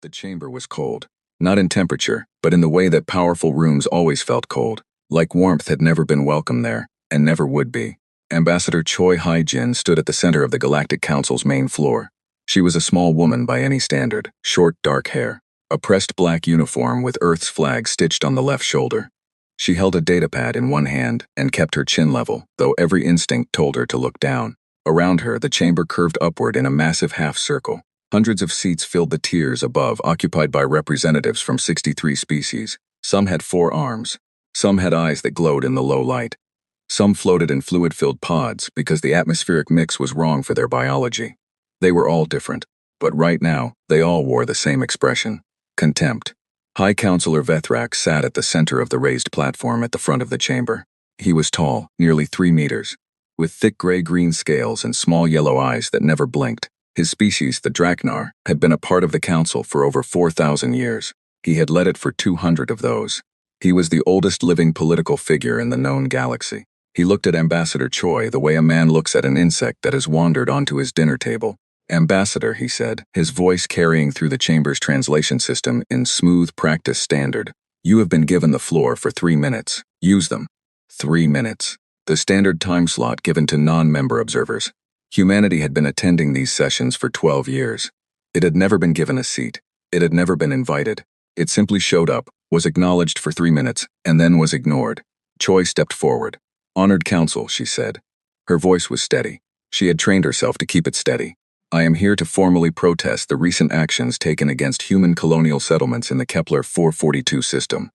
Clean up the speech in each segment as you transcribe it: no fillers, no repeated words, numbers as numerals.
The chamber was cold. Not in temperature, but in the way that powerful rooms always felt cold. Like warmth had never been welcome there, and never would be. Ambassador Choi Hai-jin stood at the center of the Galactic Council's main floor. She was a small woman by any standard, short dark hair, a pressed black uniform with Earth's flag stitched on the left shoulder. She held a datapad in one hand and kept her chin level, though every instinct told her to look down. Around her, the chamber curved upward in a massive half-circle. Hundreds of seats filled the tiers above, occupied by representatives from 63 species. Some had 4 arms. Some had eyes that glowed in the low light. Some floated in fluid-filled pods because the atmospheric mix was wrong for their biology. They were all different, but right now, they all wore the same expression: contempt. High Counselor Vethrak sat at the center of the raised platform at the front of the chamber. He was tall, nearly 3 meters, with thick gray-green scales and small yellow eyes that never blinked. His species, the Draknar, had been a part of the council for over 4,000 years. He had led it for 200 of those. He was the oldest living political figure in the known galaxy. He looked at Ambassador Choi the way a man looks at an insect that has wandered onto his dinner table. "Ambassador," he said, his voice carrying through the chamber's translation system in smooth practice standard. "You have been given the floor for 3 minutes. Use them." 3 minutes. The standard time slot given to non-member observers. Humanity had been attending these sessions for 12 years. It had never been given a seat. It had never been invited. It simply showed up, was acknowledged for 3 minutes, and then was ignored. Choi stepped forward. "Honored Council," she said. Her voice was steady. She had trained herself to keep it steady. "I am here to formally protest the recent actions taken against human colonial settlements in the Kepler 442 system.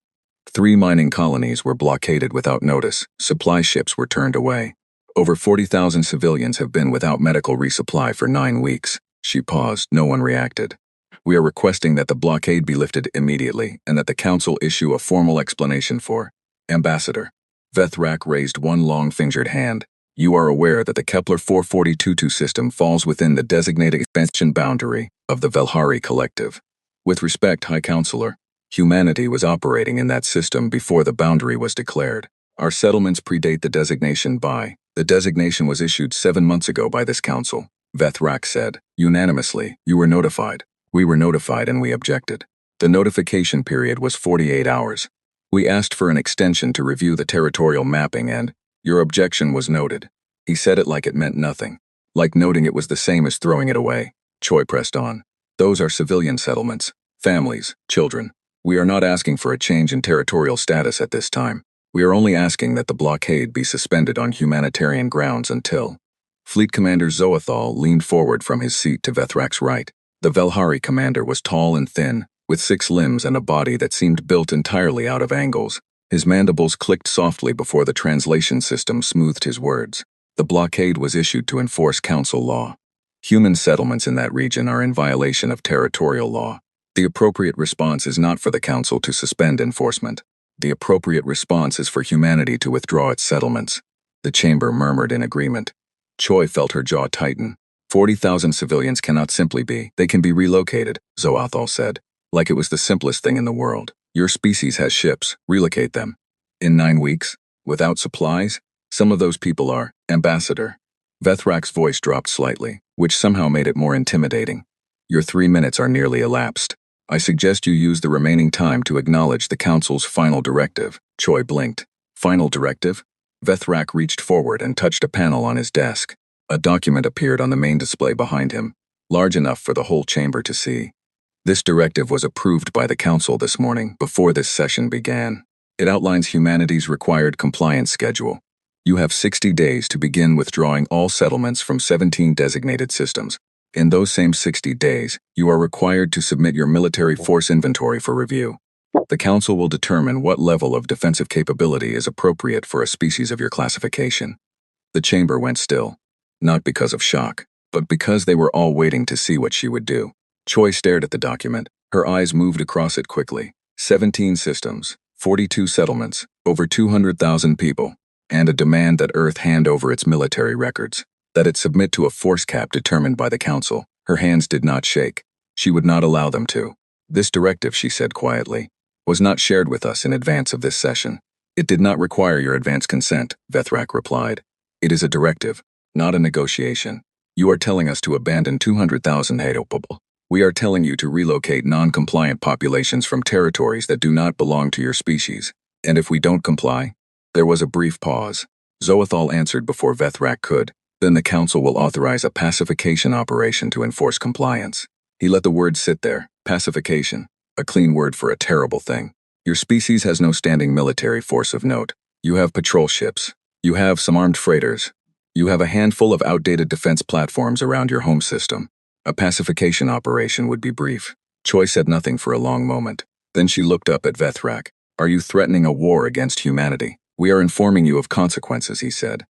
3 mining colonies were blockaded without notice. Supply ships were turned away. Over 40,000 civilians have been without medical resupply for 9 weeks. She paused. No one reacted. "We are requesting that the blockade be lifted immediately and that the Council issue a formal explanation for." "Ambassador." Vethrak raised one long-fingered hand. "You are aware that the Kepler 442 system falls within the designated expansion boundary of the Velhari Collective. With respect, High Counselor, humanity was operating in that system before the boundary was declared. Our settlements predate the designation by. The designation was issued 7 months ago by this council," Vethrak said. "Unanimously, you were notified. We were notified and we objected. The notification period was 48 hours. We asked for an extension to review the territorial mapping and your objection was noted." He said it like it meant nothing, like noting it was the same as throwing it away. Choi pressed on. "Those are civilian settlements, families, children. We are not asking for a change in territorial status at this time. We are only asking that the blockade be suspended on humanitarian grounds until." Fleet Commander Zoethal leaned forward from his seat to Vethrak's right. The Velhari commander was tall and thin, with 6 limbs and a body that seemed built entirely out of angles. His mandibles clicked softly before the translation system smoothed his words. "The blockade was issued to enforce council law. Human settlements in that region are in violation of territorial law. The appropriate response is not for the council to suspend enforcement. The appropriate response is for humanity to withdraw its settlements." The chamber murmured in agreement. Choi felt her jaw tighten. 40,000 civilians cannot simply be. They can be relocated, Zoethal said, like it was the simplest thing in the world. "Your species has ships. Relocate them." "In 9 weeks? Without supplies? Some of those people are." "Ambassador." Vethrak's voice dropped slightly, which somehow made it more intimidating. "Your 3 minutes are nearly elapsed. I suggest you use the remaining time to acknowledge the Council's final directive." Choi blinked. "Final directive?" Vethrak reached forward and touched a panel on his desk. A document appeared on the main display behind him, large enough for the whole chamber to see. "This directive was approved by the Council this morning, before this session began. It outlines humanity's required compliance schedule. You have 60 days to begin withdrawing all settlements from 17 designated systems. In those same 60 days, you are required to submit your military force inventory for review. The Council will determine what level of defensive capability is appropriate for a species of your classification." The chamber went still, not because of shock, but because they were all waiting to see what she would do. Choi stared at the document. Her eyes moved across it quickly. 17 systems, 42 settlements, over 200,000 people, and a demand that Earth hand over its military records, that it submit to a force cap determined by the Council. Her hands did not shake. She would not allow them to. "This directive," she said quietly, "was not shared with us in advance of this session." "It did not require your advance consent," Vethrak replied. "It is a directive, not a negotiation. You are telling us to abandon 200,000 people. We are telling you to relocate non-compliant populations from territories that do not belong to your species. And if we don't comply? There was a brief pause. Zoethal answered before Vethrak could. Then the council will authorize a pacification operation to enforce compliance. He let the word sit there. Pacification. A clean word for a terrible thing. Your species has no standing military force of note. You have patrol ships. You have some armed freighters. You have a handful of outdated defense platforms around your home system. A pacification operation would be brief. Choi said nothing for a long moment. Then she looked up at Vethrak. Are you threatening a war against humanity? We are informing you of consequences, he said.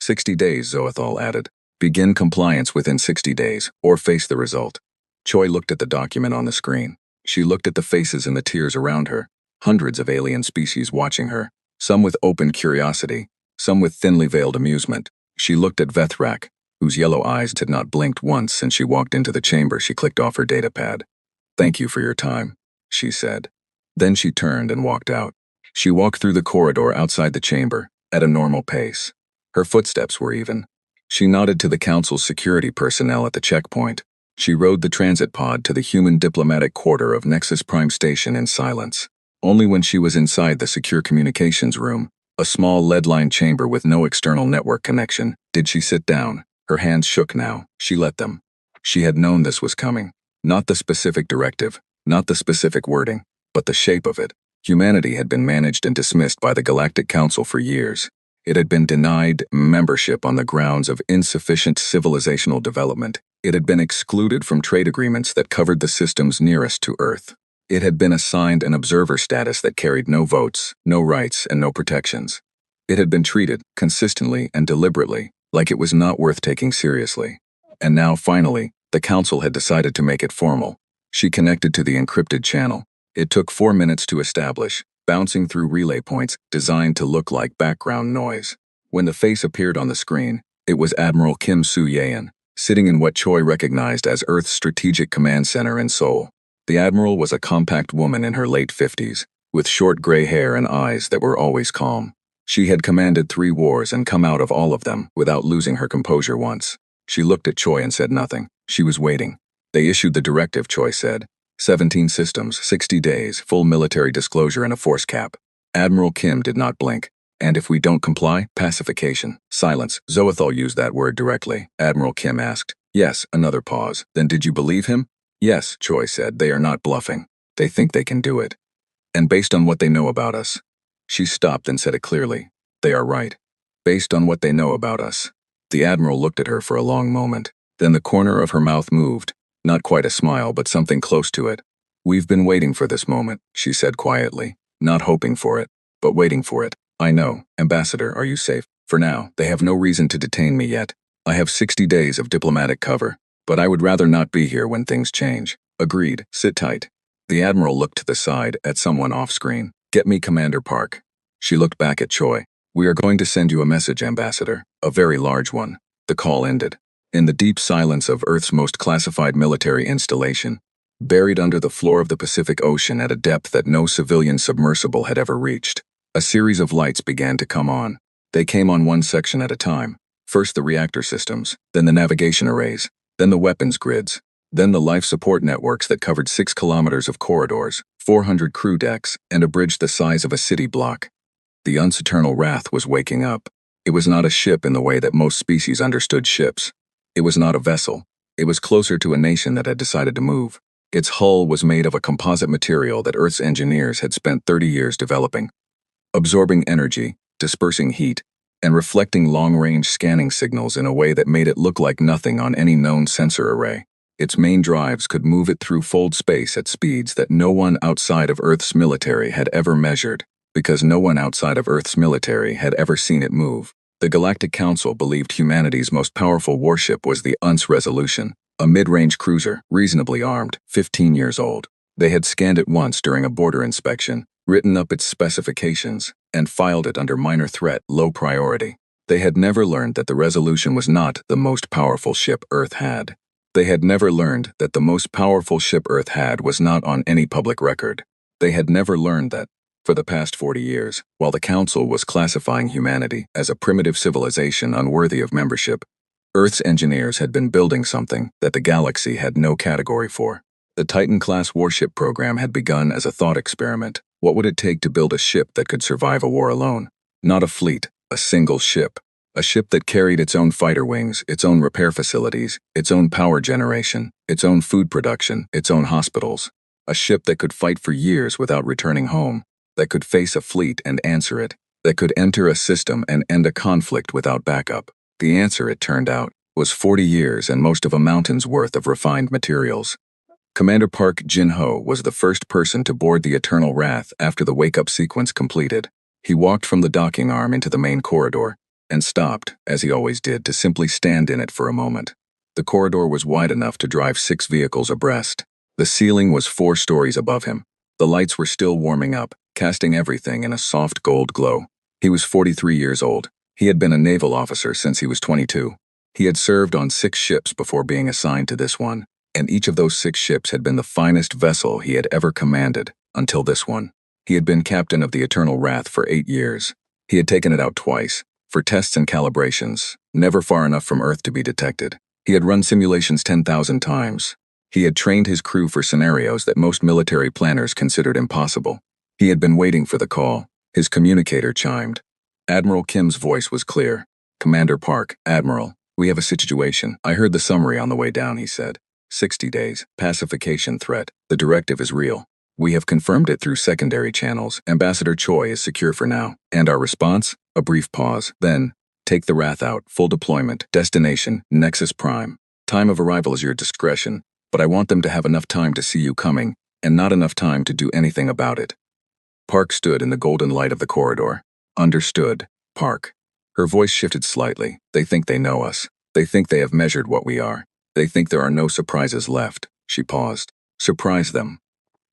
60 days, Zoethal added. Begin compliance within 60 days, or face the result. Choi looked at the document on the screen. She looked at the faces and the tears around her. Hundreds of alien species watching her, some with open curiosity, some with thinly veiled amusement. She looked at Vethrak, whose yellow eyes had not blinked once since she walked into the chamber. She clicked off her datapad. Thank you for your time, she said. Then she turned and walked out. She walked through the corridor outside the chamber, at a normal pace. Her footsteps were even. She nodded to the council's security personnel at the checkpoint. She rode the transit pod to the human diplomatic quarter of Nexus Prime Station in silence. Only when she was inside the secure communications room, a small lead-lined chamber with no external network connection, did she sit down. Her hands shook now. She let them. She had known this was coming. Not the specific directive, not the specific wording, but the shape of it. Humanity had been managed and dismissed by the Galactic Council for years. It had been denied membership on the grounds of insufficient civilizational development. It had been excluded from trade agreements that covered the systems nearest to Earth. It had been assigned an observer status that carried no votes, no rights, and no protections. It had been treated, consistently and deliberately, like it was not worth taking seriously. And now, finally, the Council had decided to make it formal. She connected to the encrypted channel. It took 4 minutes to establish, bouncing through relay points designed to look like background noise. When the face appeared on the screen, it was Admiral Kim Soo-yeon, sitting in what Choi recognized as Earth's Strategic Command Center in Seoul. The Admiral was a compact woman in her late 50s, with short gray hair and eyes that were always calm. She had commanded 3 wars and come out of all of them without losing her composure once. She looked at Choi and said nothing. She was waiting. They issued the directive, Choi said. 17 systems, 60 days, full military disclosure and a force cap. Admiral Kim did not blink. And if we don't comply, pacification. Silence. Zoethal used that word directly. Admiral Kim asked. Yes, another pause. Then did you believe him? Yes, Choi said. They are not bluffing. They think they can do it. And based on what they know about us. She stopped and said it clearly. They are right. Based on what they know about us. The Admiral looked at her for a long moment. Then the corner of her mouth moved. Not quite a smile, but something close to it. We've been waiting for this moment, she said quietly. Not hoping for it, but waiting for it. I know. Ambassador, are you safe? For now, they have no reason to detain me yet. I have 60 days of diplomatic cover, but I would rather not be here when things change. Agreed. Sit tight. The Admiral looked to the side at someone off-screen. Get me Commander Park. She looked back at Choi. We are going to send you a message, Ambassador. A very large one. The call ended. In the deep silence of Earth's most classified military installation, buried under the floor of the Pacific Ocean at a depth that no civilian submersible had ever reached, a series of lights began to come on. They came on one section at a time. First the reactor systems, then the navigation arrays, then the weapons grids, then the life support networks that covered 6 kilometers of corridors, 400 crew decks, and a bridge the size of a city block. The unsaturnal wrath was waking up. It was not a ship in the way that most species understood ships. It was not a vessel. It was closer to a nation that had decided to move. Its hull was made of a composite material that Earth's engineers had spent 30 years developing, absorbing energy, dispersing heat, and reflecting long-range scanning signals in a way that made it look like nothing on any known sensor array. Its main drives could move it through fold space at speeds that no one outside of Earth's military had ever measured, because no one outside of Earth's military had ever seen it move. The Galactic Council believed humanity's most powerful warship was the UNS Resolution, a mid-range cruiser, reasonably armed, 15 years old. They had scanned it once during a border inspection, written up its specifications, and filed it under minor threat, low priority. They had never learned that the Resolution was not the most powerful ship Earth had. They had never learned that the most powerful ship Earth had was not on any public record. They had never learned that, for the past 40 years, while the Council was classifying humanity as a primitive civilization unworthy of membership, Earth's engineers had been building something that the galaxy had no category for. The Titan-class warship program had begun as a thought experiment. What would it take to build a ship that could survive a war alone? Not a fleet, a single ship. A ship that carried its own fighter wings, its own repair facilities, its own power generation, its own food production, its own hospitals. A ship that could fight for years without returning home, that could face a fleet and answer it, that could enter a system and end a conflict without backup. The answer, it turned out, was 40 years and most of a mountain's worth of refined materials. Commander Park Jin-ho was the first person to board the Eternal Wrath after the wake-up sequence completed. He walked from the docking arm into the main corridor, and stopped, as he always did, to simply stand in it for a moment. The corridor was wide enough to drive 6 vehicles abreast. The ceiling was 4 stories above him. The lights were still warming up, casting everything in a soft gold glow. He was 43 years old. He had been a naval officer since he was 22. He had served on 6 ships before being assigned to this one, and each of those 6 ships had been the finest vessel he had ever commanded, until this one. He had been captain of the Eternal Wrath for 8 years. He had taken it out twice, for tests and calibrations, never far enough from Earth to be detected. He had run simulations 10,000 times. He had trained his crew for scenarios that most military planners considered impossible. He had been waiting for the call. His communicator chimed. Admiral Kim's voice was clear. Commander Park, Admiral, we have a situation. I heard the summary on the way down, he said. 60 days, pacification threat. The directive is real. We have confirmed it through secondary channels. Ambassador Choi is secure for now. And our response? A brief pause. Then, take the Wrath out. Full deployment. Destination, Nexus Prime. Time of arrival is your discretion, but I want them to have enough time to see you coming, and not enough time to do anything about it. Park stood in the golden light of the corridor. Understood, Park. Her voice shifted slightly. They think they know us. They think they have measured what we are. They think there are no surprises left. She paused. Surprise them.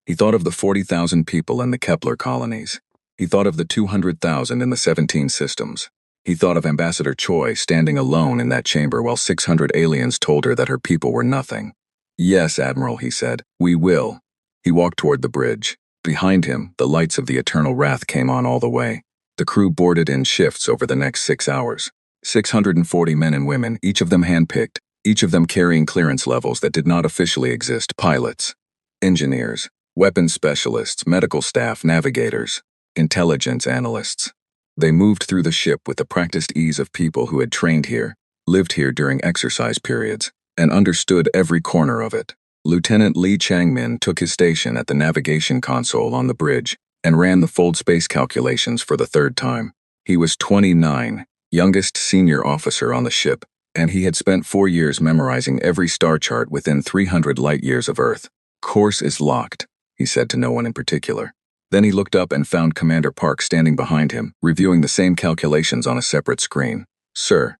He thought of the 40,000 people in the Kepler colonies. He thought of the 200,000 in the 17 systems. He thought of Ambassador Choi standing alone in that chamber while 600 aliens told her that her people were nothing. Yes, Admiral, he said. We will. He walked toward the bridge. Behind him, the lights of the Eternal Wrath came on all the way. The crew boarded in shifts over the next 6 hours. 640 men and women, each of them handpicked, each of them carrying clearance levels that did not officially exist. Pilots, engineers, weapons specialists, medical staff, navigators, intelligence analysts. They moved through the ship with the practiced ease of people who had trained here, lived here during exercise periods, and understood every corner of it. Lieutenant Lee Changmin took his station at the navigation console on the bridge and ran the fold space calculations for the 3rd time. He was 29, youngest senior officer on the ship, and he had spent 4 years memorizing every star chart within 300 light-years of Earth. Course is locked, he said to no one in particular. Then he looked up and found Commander Park standing behind him, reviewing the same calculations on a separate screen. Sir,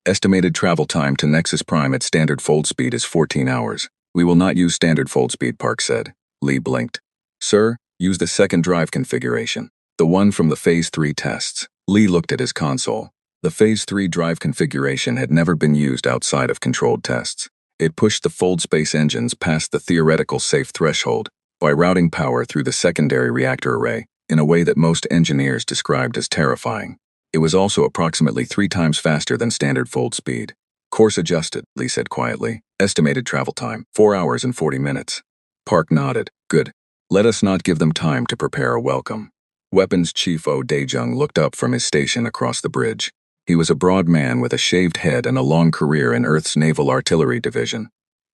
estimated travel time to Nexus Prime at standard fold speed is 14 hours. We will not use standard fold speed, Park said. Lee blinked. Sir, use the 2nd drive configuration, the one from the Phase 3 tests. Lee looked at his console. The Phase 3 drive configuration had never been used outside of controlled tests. It pushed the fold space engines past the theoretical safe threshold by routing power through the secondary reactor array in a way that most engineers described as terrifying. It was also approximately 3 times faster than standard fold speed. Course adjusted, Lee said quietly. Estimated travel time, 4 hours and 40 minutes. Park nodded. Good. Let us not give them time to prepare a welcome. Weapons Chief Oh Dae-jung looked up from his station across the bridge. He was a broad man with a shaved head and a long career in Earth's Naval Artillery Division.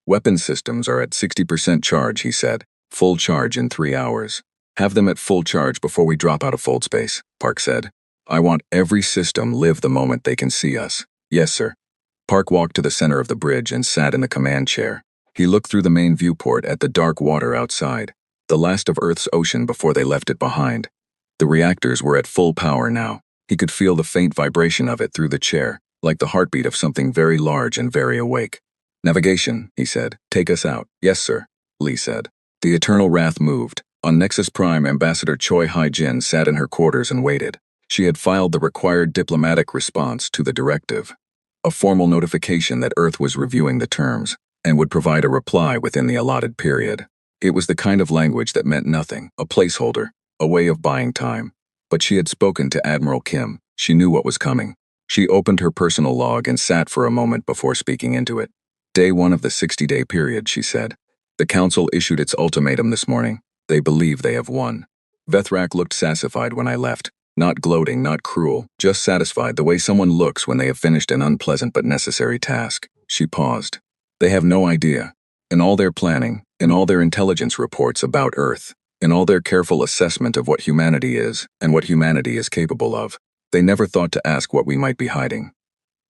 Weapons systems are at 60% charge, he said. Full charge in 3 hours. Have them at full charge before we drop out of fold space, Park said. I want every system live the moment they can see us. Yes, sir. Park walked to the center of the bridge and sat in the command chair. He looked through the main viewport at the dark water outside, the last of Earth's ocean before they left it behind. The reactors were at full power now. He could feel the faint vibration of it through the chair, like the heartbeat of something very large and very awake. Navigation, he said. Take us out. Yes, sir, Lee said. The Eternal Wrath moved. On Nexus Prime, Ambassador Choi Hai-jin sat in her quarters and waited. She had filed the required diplomatic response to the directive, a formal notification that Earth was reviewing the terms and would provide a reply within the allotted period. It was the kind of language that meant nothing, a placeholder, a way of buying time. But she had spoken to Admiral Kim. She knew what was coming. She opened her personal log and sat for a moment before speaking into it. Day 1 of the 60-day period, she said. The council issued its ultimatum this morning. They believe they have won. Vethrak looked satisfied when I left. Not gloating, not cruel, just satisfied the way someone looks when they have finished an unpleasant but necessary task. She paused. They have no idea. In all their planning, in all their intelligence reports about Earth, in all their careful assessment of what humanity is and what humanity is capable of, they never thought to ask what we might be hiding.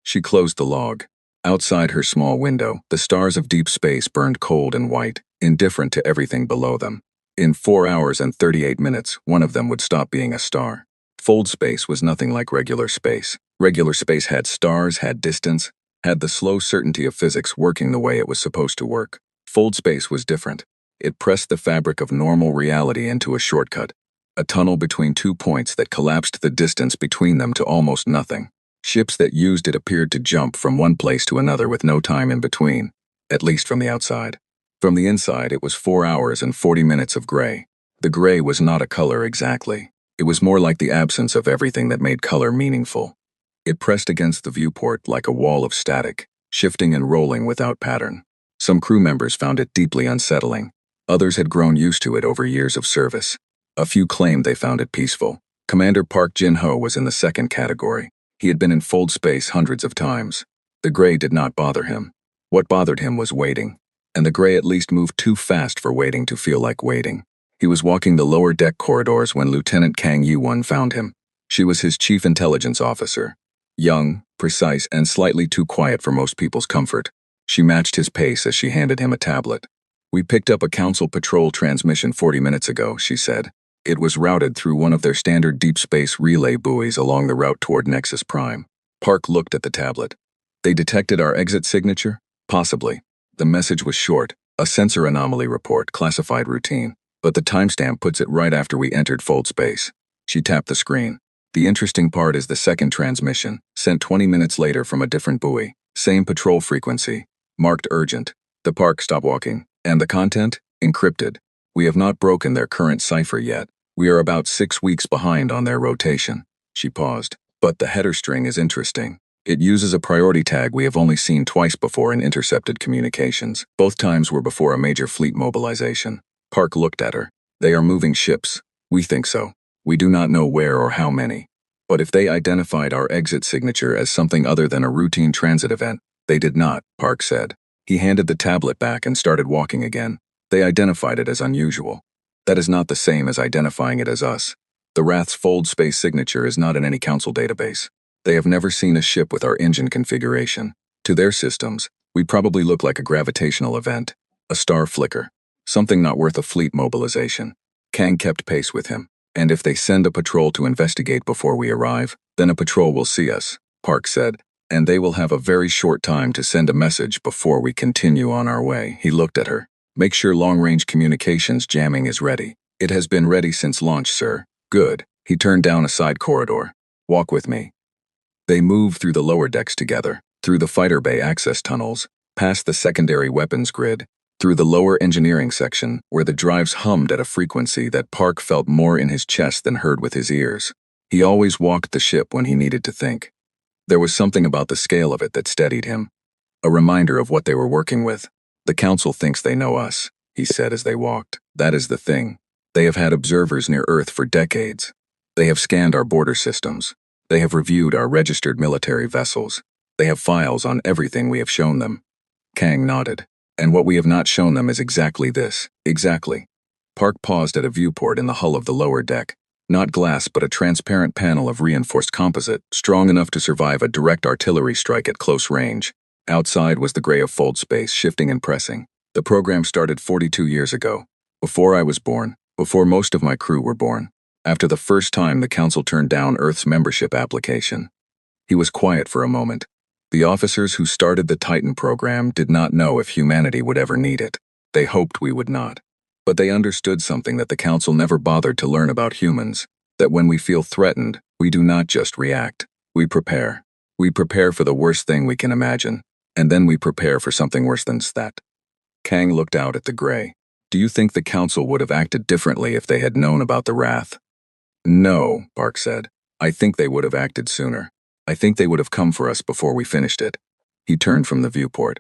She closed the log. Outside her small window, the stars of deep space burned cold and white, indifferent to everything below them. In 4 hours and 38 minutes, one of them would stop being a star. Fold space was nothing like regular space. Regular space had stars, had distance, had the slow certainty of physics working the way it was supposed to work. Fold space was different. It pressed the fabric of normal reality into a shortcut, a tunnel between 2 points that collapsed the distance between them to almost nothing. Ships that used it appeared to jump from one place to another with no time in between, at least from the outside. From the inside, it was 4 hours and 40 minutes of gray. The gray was not a color exactly. It was more like the absence of everything that made color meaningful. It pressed against the viewport like a wall of static, shifting and rolling without pattern. Some crew members found it deeply unsettling. Others had grown used to it over years of service. A few claimed they found it peaceful. Commander Park Jin-ho was in the second category. He had been in fold space hundreds of times. The gray did not bother him. What bothered him was waiting. And the gray at least moved too fast for waiting to feel like waiting. He was walking the lower deck corridors when Lieutenant Kang Yi-won found him. She was his chief intelligence officer. Young, precise, and slightly too quiet for most people's comfort. She matched his pace as she handed him a tablet. "We picked up a council patrol transmission 40 minutes ago," she said. It was routed through one of their standard deep space relay buoys along the route toward Nexus Prime. Park looked at the tablet. "They detected our exit signature? Possibly." The message was short, a sensor anomaly report, classified routine, but the timestamp puts it right after we entered fold space. She tapped the screen. "The interesting part is the second transmission, sent 20 minutes later from a different buoy. Same patrol frequency, marked urgent. The Park, stop walking. And the content? Encrypted. We have not broken their current cipher yet. We are about 6 weeks behind on their rotation." She paused. "But the header string is interesting. It uses a priority tag we have only seen twice before in intercepted communications. Both times were before a major fleet mobilization." Park looked at her. "They are moving ships. We think so. We do not know where or how many. But if they identified our exit signature as something other than a routine transit event, they did not," Park said. He handed the tablet back and started walking again. "They identified it as unusual. That is not the same as identifying it as us. The Wrath's fold space signature is not in any council database. They have never seen a ship with our engine configuration. To their systems, we probably look like a gravitational event, a star flicker, something not worth a fleet mobilization." Kang kept pace with him. "And if they send a patrol to investigate before we arrive, then a patrol will see us," Park said. "And they will have a very short time to send a message before we continue on our way." He looked at her. "Make sure long-range communications jamming is ready." "It has been ready since launch, sir." "Good." He turned down a side corridor. "Walk with me." They moved through the lower decks together, through the fighter bay access tunnels, past the secondary weapons grid, through the lower engineering section, where the drives hummed at a frequency that Park felt more in his chest than heard with his ears. He always walked the ship when he needed to think. There was something about the scale of it that steadied him, a reminder of what they were working with. "The council thinks they know us," he said as they walked. "That is the thing. They have had observers near Earth for decades. They have scanned our border systems. They have reviewed our registered military vessels. They have files on everything we have shown them." Kang nodded. "And what we have not shown them is exactly this." "Exactly." Park paused at a viewport in the hull of the lower deck. Not glass, but a transparent panel of reinforced composite, strong enough to survive a direct artillery strike at close range. Outside was the gray of fold space, shifting and pressing. The program started 42 years ago. Before I was born. Before most of my crew were born. After the first time the council turned down Earth's membership application. He was quiet for a moment. The officers who started the Titan program did not know if humanity would ever need it. They hoped we would not. But they understood something that the council never bothered to learn about humans, that when we feel threatened, we do not just react. We prepare. We prepare for the worst thing we can imagine, and then we prepare for something worse than that. Kang looked out at the gray. "Do you think the council would have acted differently if they had known about the Wrath?" "No," Park said. "I think they would have acted sooner. I think they would have come for us before we finished it. He turned from the viewport.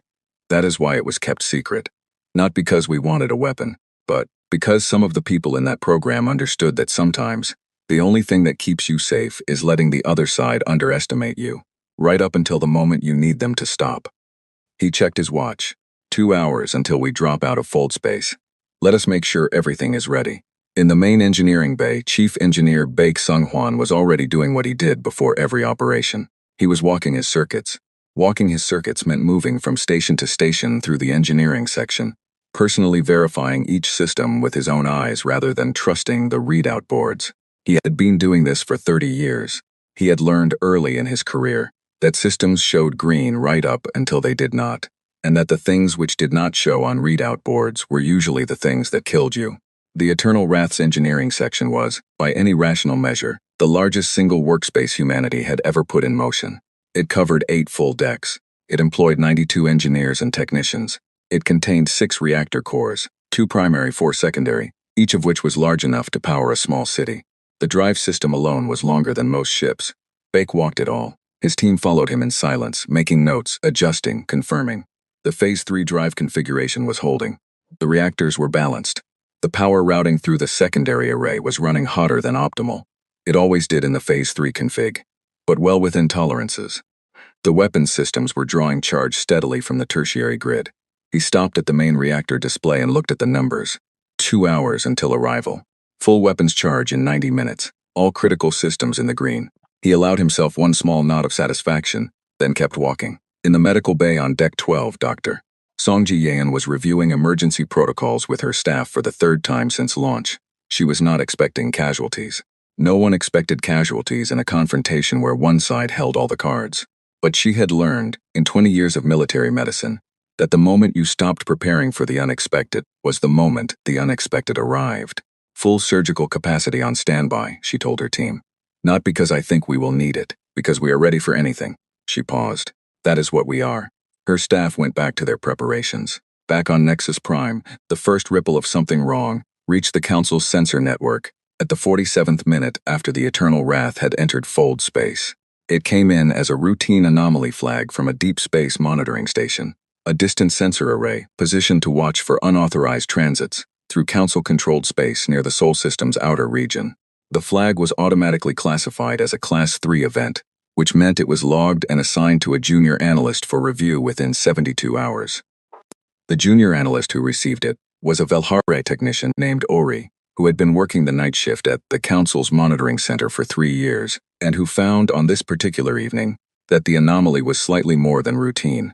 That is why it was kept secret. Not because we wanted a weapon, but because some of the people in that program understood that sometimes the only thing that keeps you safe is letting the other side underestimate you, right up until the moment you need them to stop. He checked his watch. 2 hours until we drop out of fold space. Let us make sure everything is ready. In the main engineering bay, Chief Engineer Baek Sung-hwan was already doing what he did before every operation. He was walking his circuits. Walking his circuits meant moving from station to station through the engineering section, personally verifying each system with his own eyes rather than trusting the readout boards. He had been doing this for 30 years. He had learned early in his career that systems showed green right up until they did not, and that the things which did not show on readout boards were usually the things that killed you. The Eternal Wrath's engineering section was, by any rational measure, the largest single workspace humanity had ever put in motion. It covered 8 full decks. It employed 92 engineers and technicians. It contained 6 reactor cores, 2 primary, 4 secondary, each of which was large enough to power a small city. The drive system alone was longer than most ships. Baek walked it all. His team followed him in silence, making notes, adjusting, confirming. The Phase 3 drive configuration was holding. The reactors were balanced. The power routing through the secondary array was running hotter than optimal. It always did in the Phase 3 config, but well within tolerances. The weapons systems were drawing charge steadily from the tertiary grid. He stopped at the main reactor display and looked at the numbers. 2 hours until arrival. Full weapons charge in 90 minutes. All critical systems in the green. He allowed himself one small nod of satisfaction, then kept walking. In the medical bay on Deck 12, Dr. Song Ji-yeon was reviewing emergency protocols with her staff for the 3rd time since launch. She was not expecting casualties. No one expected casualties in a confrontation where one side held all the cards. But she had learned, in 20 years of military medicine, that the moment you stopped preparing for the unexpected was the moment the unexpected arrived. Full surgical capacity on standby, she told her team. Not because I think we will need it, because we are ready for anything. She paused. That is what we are. Her staff went back to their preparations. Back on Nexus Prime, the first ripple of something wrong reached the Council's sensor network at the 47th minute after the Eternal Wrath had entered fold space. It came in as a routine anomaly flag from a deep space monitoring station, a distant sensor array positioned to watch for unauthorized transits through Council-controlled space near the Sol System's outer region. The flag was automatically classified as a Class 3 event, which meant it was logged and assigned to a junior analyst for review within 72 hours. The junior analyst who received it was a Velhare technician named Ori, who had been working the night shift at the Council's monitoring center for 3 years, and who found on this particular evening that the anomaly was slightly more than routine.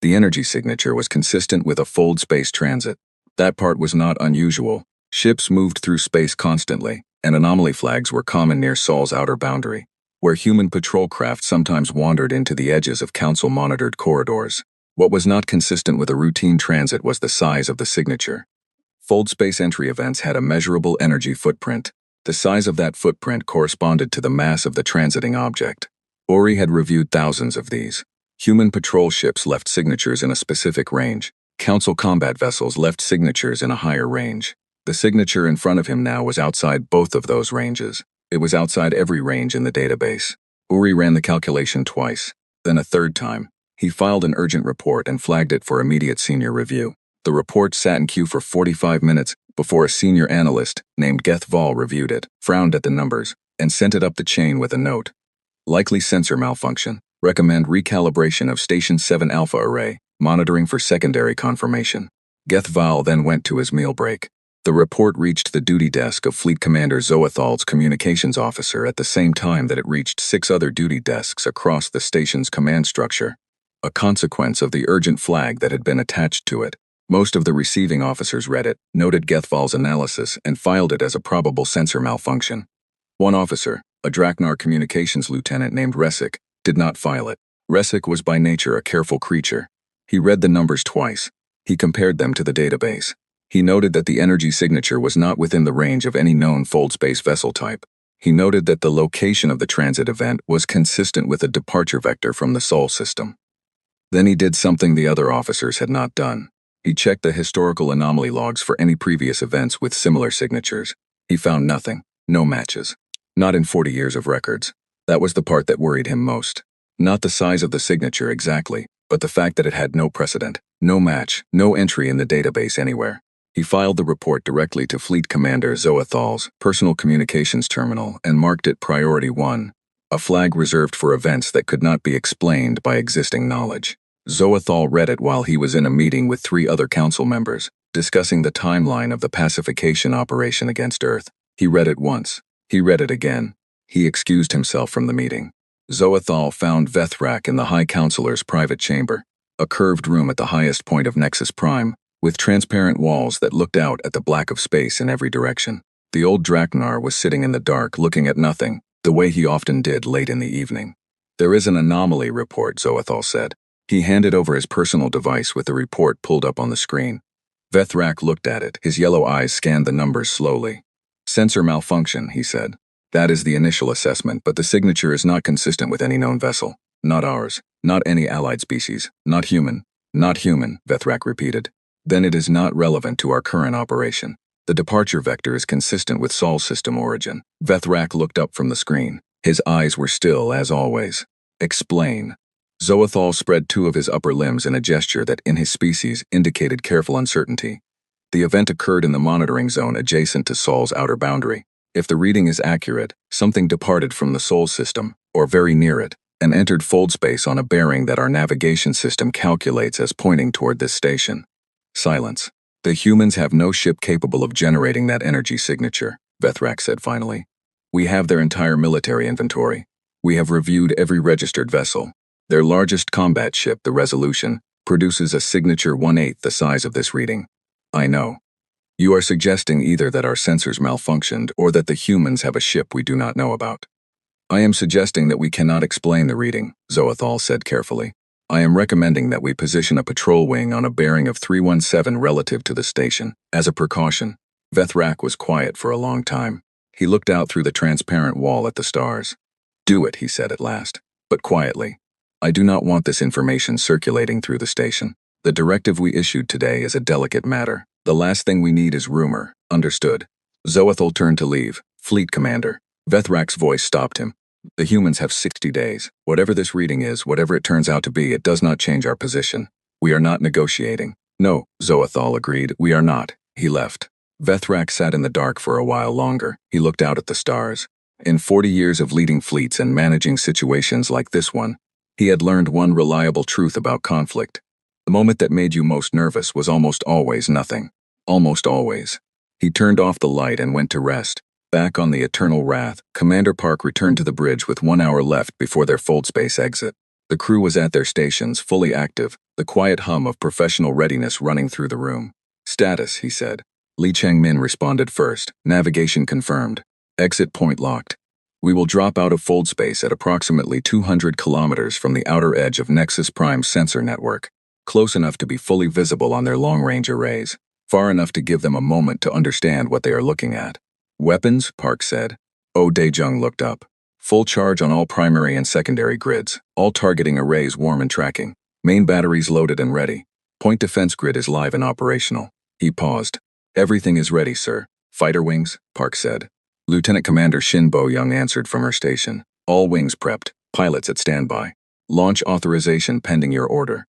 The energy signature was consistent with a fold space transit. That part was not unusual. Ships moved through space constantly, and anomaly flags were common near Sol's outer boundary, where human patrol craft sometimes wandered into the edges of Council-monitored corridors. What was not consistent with a routine transit was the size of the signature. Fold space entry events had a measurable energy footprint. The size of that footprint corresponded to the mass of the transiting object. Ori had reviewed thousands of these. Human patrol ships left signatures in a specific range. Council combat vessels left signatures in a higher range. The signature in front of him now was outside both of those ranges. It was outside every range in the database. Uri ran the calculation twice, then a 3rd time. He filed an urgent report and flagged it for immediate senior review. The report sat in queue for 45 minutes before a senior analyst named Geth Val reviewed it, frowned at the numbers, and sent it up the chain with a note. Likely sensor malfunction. Recommend recalibration of Station 7 Alpha Array, monitoring for secondary confirmation. Geth Val then went to his meal break. The report reached the duty desk of Fleet Commander Zoethal's communications officer at the same time that it reached 6 other duty desks across the station's command structure, a consequence of the urgent flag that had been attached to it. Most of the receiving officers read it, noted Geth Val's analysis, and filed it as a probable sensor malfunction. One officer, a Draknar communications lieutenant named Resik, did not file it. Resik was by nature a careful creature. He read the numbers twice. He compared them to the database. He noted that the energy signature was not within the range of any known fold space vessel type. He noted that the location of the transit event was consistent with a departure vector from the Sol system. Then he did something the other officers had not done. He checked the historical anomaly logs for any previous events with similar signatures. He found nothing, no matches. Not in 40 years of records. That was the part that worried him most. Not the size of the signature exactly, but the fact that it had no precedent, no match, no entry in the database anywhere. He filed the report directly to Fleet Commander Zoethal's personal communications terminal and marked it Priority 1, a flag reserved for events that could not be explained by existing knowledge. Zoethal read it while he was in a meeting with 3 other council members, discussing the timeline of the pacification operation against Earth. He read it once. He read it again. He excused himself from the meeting. Zoethal found Vethrak in the High Counselor's private chamber, a curved room at the highest point of Nexus Prime, with transparent walls that looked out at the black of space in every direction. The old Draknar was sitting in the dark, looking at nothing, the way he often did late in the evening. "There is an anomaly report," Zoethal said. He handed over his personal device with the report pulled up on the screen. Vethrak looked at it. His yellow eyes scanned the numbers slowly. "Sensor malfunction," he said. "That is the initial assessment, but the signature is not consistent with any known vessel. Not ours. Not any allied species. Not human. Not human," Vethrak repeated. "Then it is not relevant to our current operation. The departure vector is consistent with Sol system origin." Vethrak looked up from the screen. His eyes were still, as always. "Explain." Zoethal spread 2 of his upper limbs in a gesture that, in his species, indicated careful uncertainty. The event occurred in the monitoring zone adjacent to Sol's outer boundary. If the reading is accurate, something departed from the Sol system, or very near it, and entered fold space on a bearing that our navigation system calculates as pointing toward this station. Silence. "The humans have no ship capable of generating that energy signature," Vethrak said finally. "We have their entire military inventory. We have reviewed every registered vessel. Their largest combat ship, the Resolution, produces a signature 1/8 the size of this reading. I know. You are suggesting either that our sensors malfunctioned or that the humans have a ship we do not know about." "I am suggesting that we cannot explain the reading," Zoethal said carefully. "I am recommending that we position a patrol wing on a bearing of 317 relative to the station, as a precaution." Vethrak was quiet for a long time. He looked out through the transparent wall at the stars. "Do it," he said at last, but quietly. "I do not want this information circulating through the station. The directive we issued today is a delicate matter. The last thing we need is rumor. Understood?" Zoethal turned to leave. "Fleet Commander." Vethrak's voice stopped him. "The humans have 60 days. Whatever this reading is, whatever it turns out to be, it does not change our position. We are not negotiating." "No," Zoethal agreed, "we are not." He left. Vethrak sat in the dark for a while longer. He looked out at the stars. In 40 years of leading fleets and managing situations like this one, he had learned one reliable truth about conflict. The moment that made you most nervous was almost always nothing. Almost always. He turned off the light and went to rest. Back on the Eternal Wrath, Commander Park returned to the bridge with 1 hour left before their fold space exit. The crew was at their stations, fully active, the quiet hum of professional readiness running through the room. "Status," he said. Li Changmin responded first. "Navigation confirmed. Exit point locked. We will drop out of fold space at approximately 200 kilometers from the outer edge of Nexus Prime's sensor network, close enough to be fully visible on their long-range arrays, far enough to give them a moment to understand what they are looking at." "Weapons?" Park said. Oh Daejung looked up. "Full charge on all primary and secondary grids, all targeting arrays warm and tracking. Main batteries loaded and ready. Point defense grid is live and operational." He paused. "Everything is ready, sir." "Fighter wings?" Park said. Lieutenant Commander Shin Bo-young answered from her station. "All wings prepped. Pilots at standby. Launch authorization pending your order."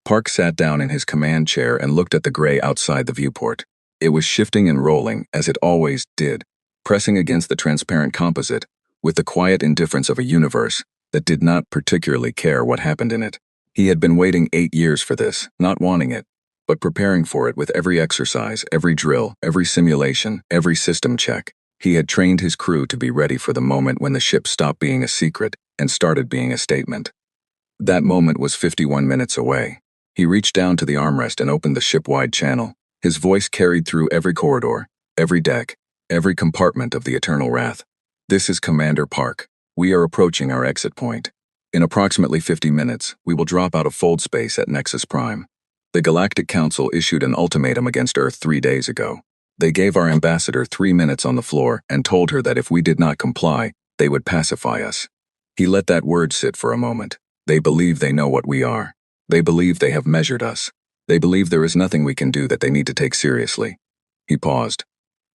Park sat down in his command chair and looked at the gray outside the viewport. It was shifting and rolling, as it always did, pressing against the transparent composite, with the quiet indifference of a universe that did not particularly care what happened in it. He had been waiting 8 years for this, not wanting it, but preparing for it with every exercise, every drill, every simulation, every system check. He had trained his crew to be ready for the moment when the ship stopped being a secret and started being a statement. That moment was 51 minutes away. He reached down to the armrest and opened the ship-wide channel. His voice carried through every corridor, every deck, every compartment of the Eternal Wrath. "This is Commander Park. We are approaching our exit point. In approximately 50 minutes, we will drop out of fold space at Nexus Prime. The Galactic Council issued an ultimatum against Earth 3 days ago. They gave our ambassador 3 minutes on the floor and told her that if we did not comply, they would pacify us." He let that word sit for a moment. "They believe they know what we are. They believe they have measured us. They believe there is nothing we can do that they need to take seriously." He paused.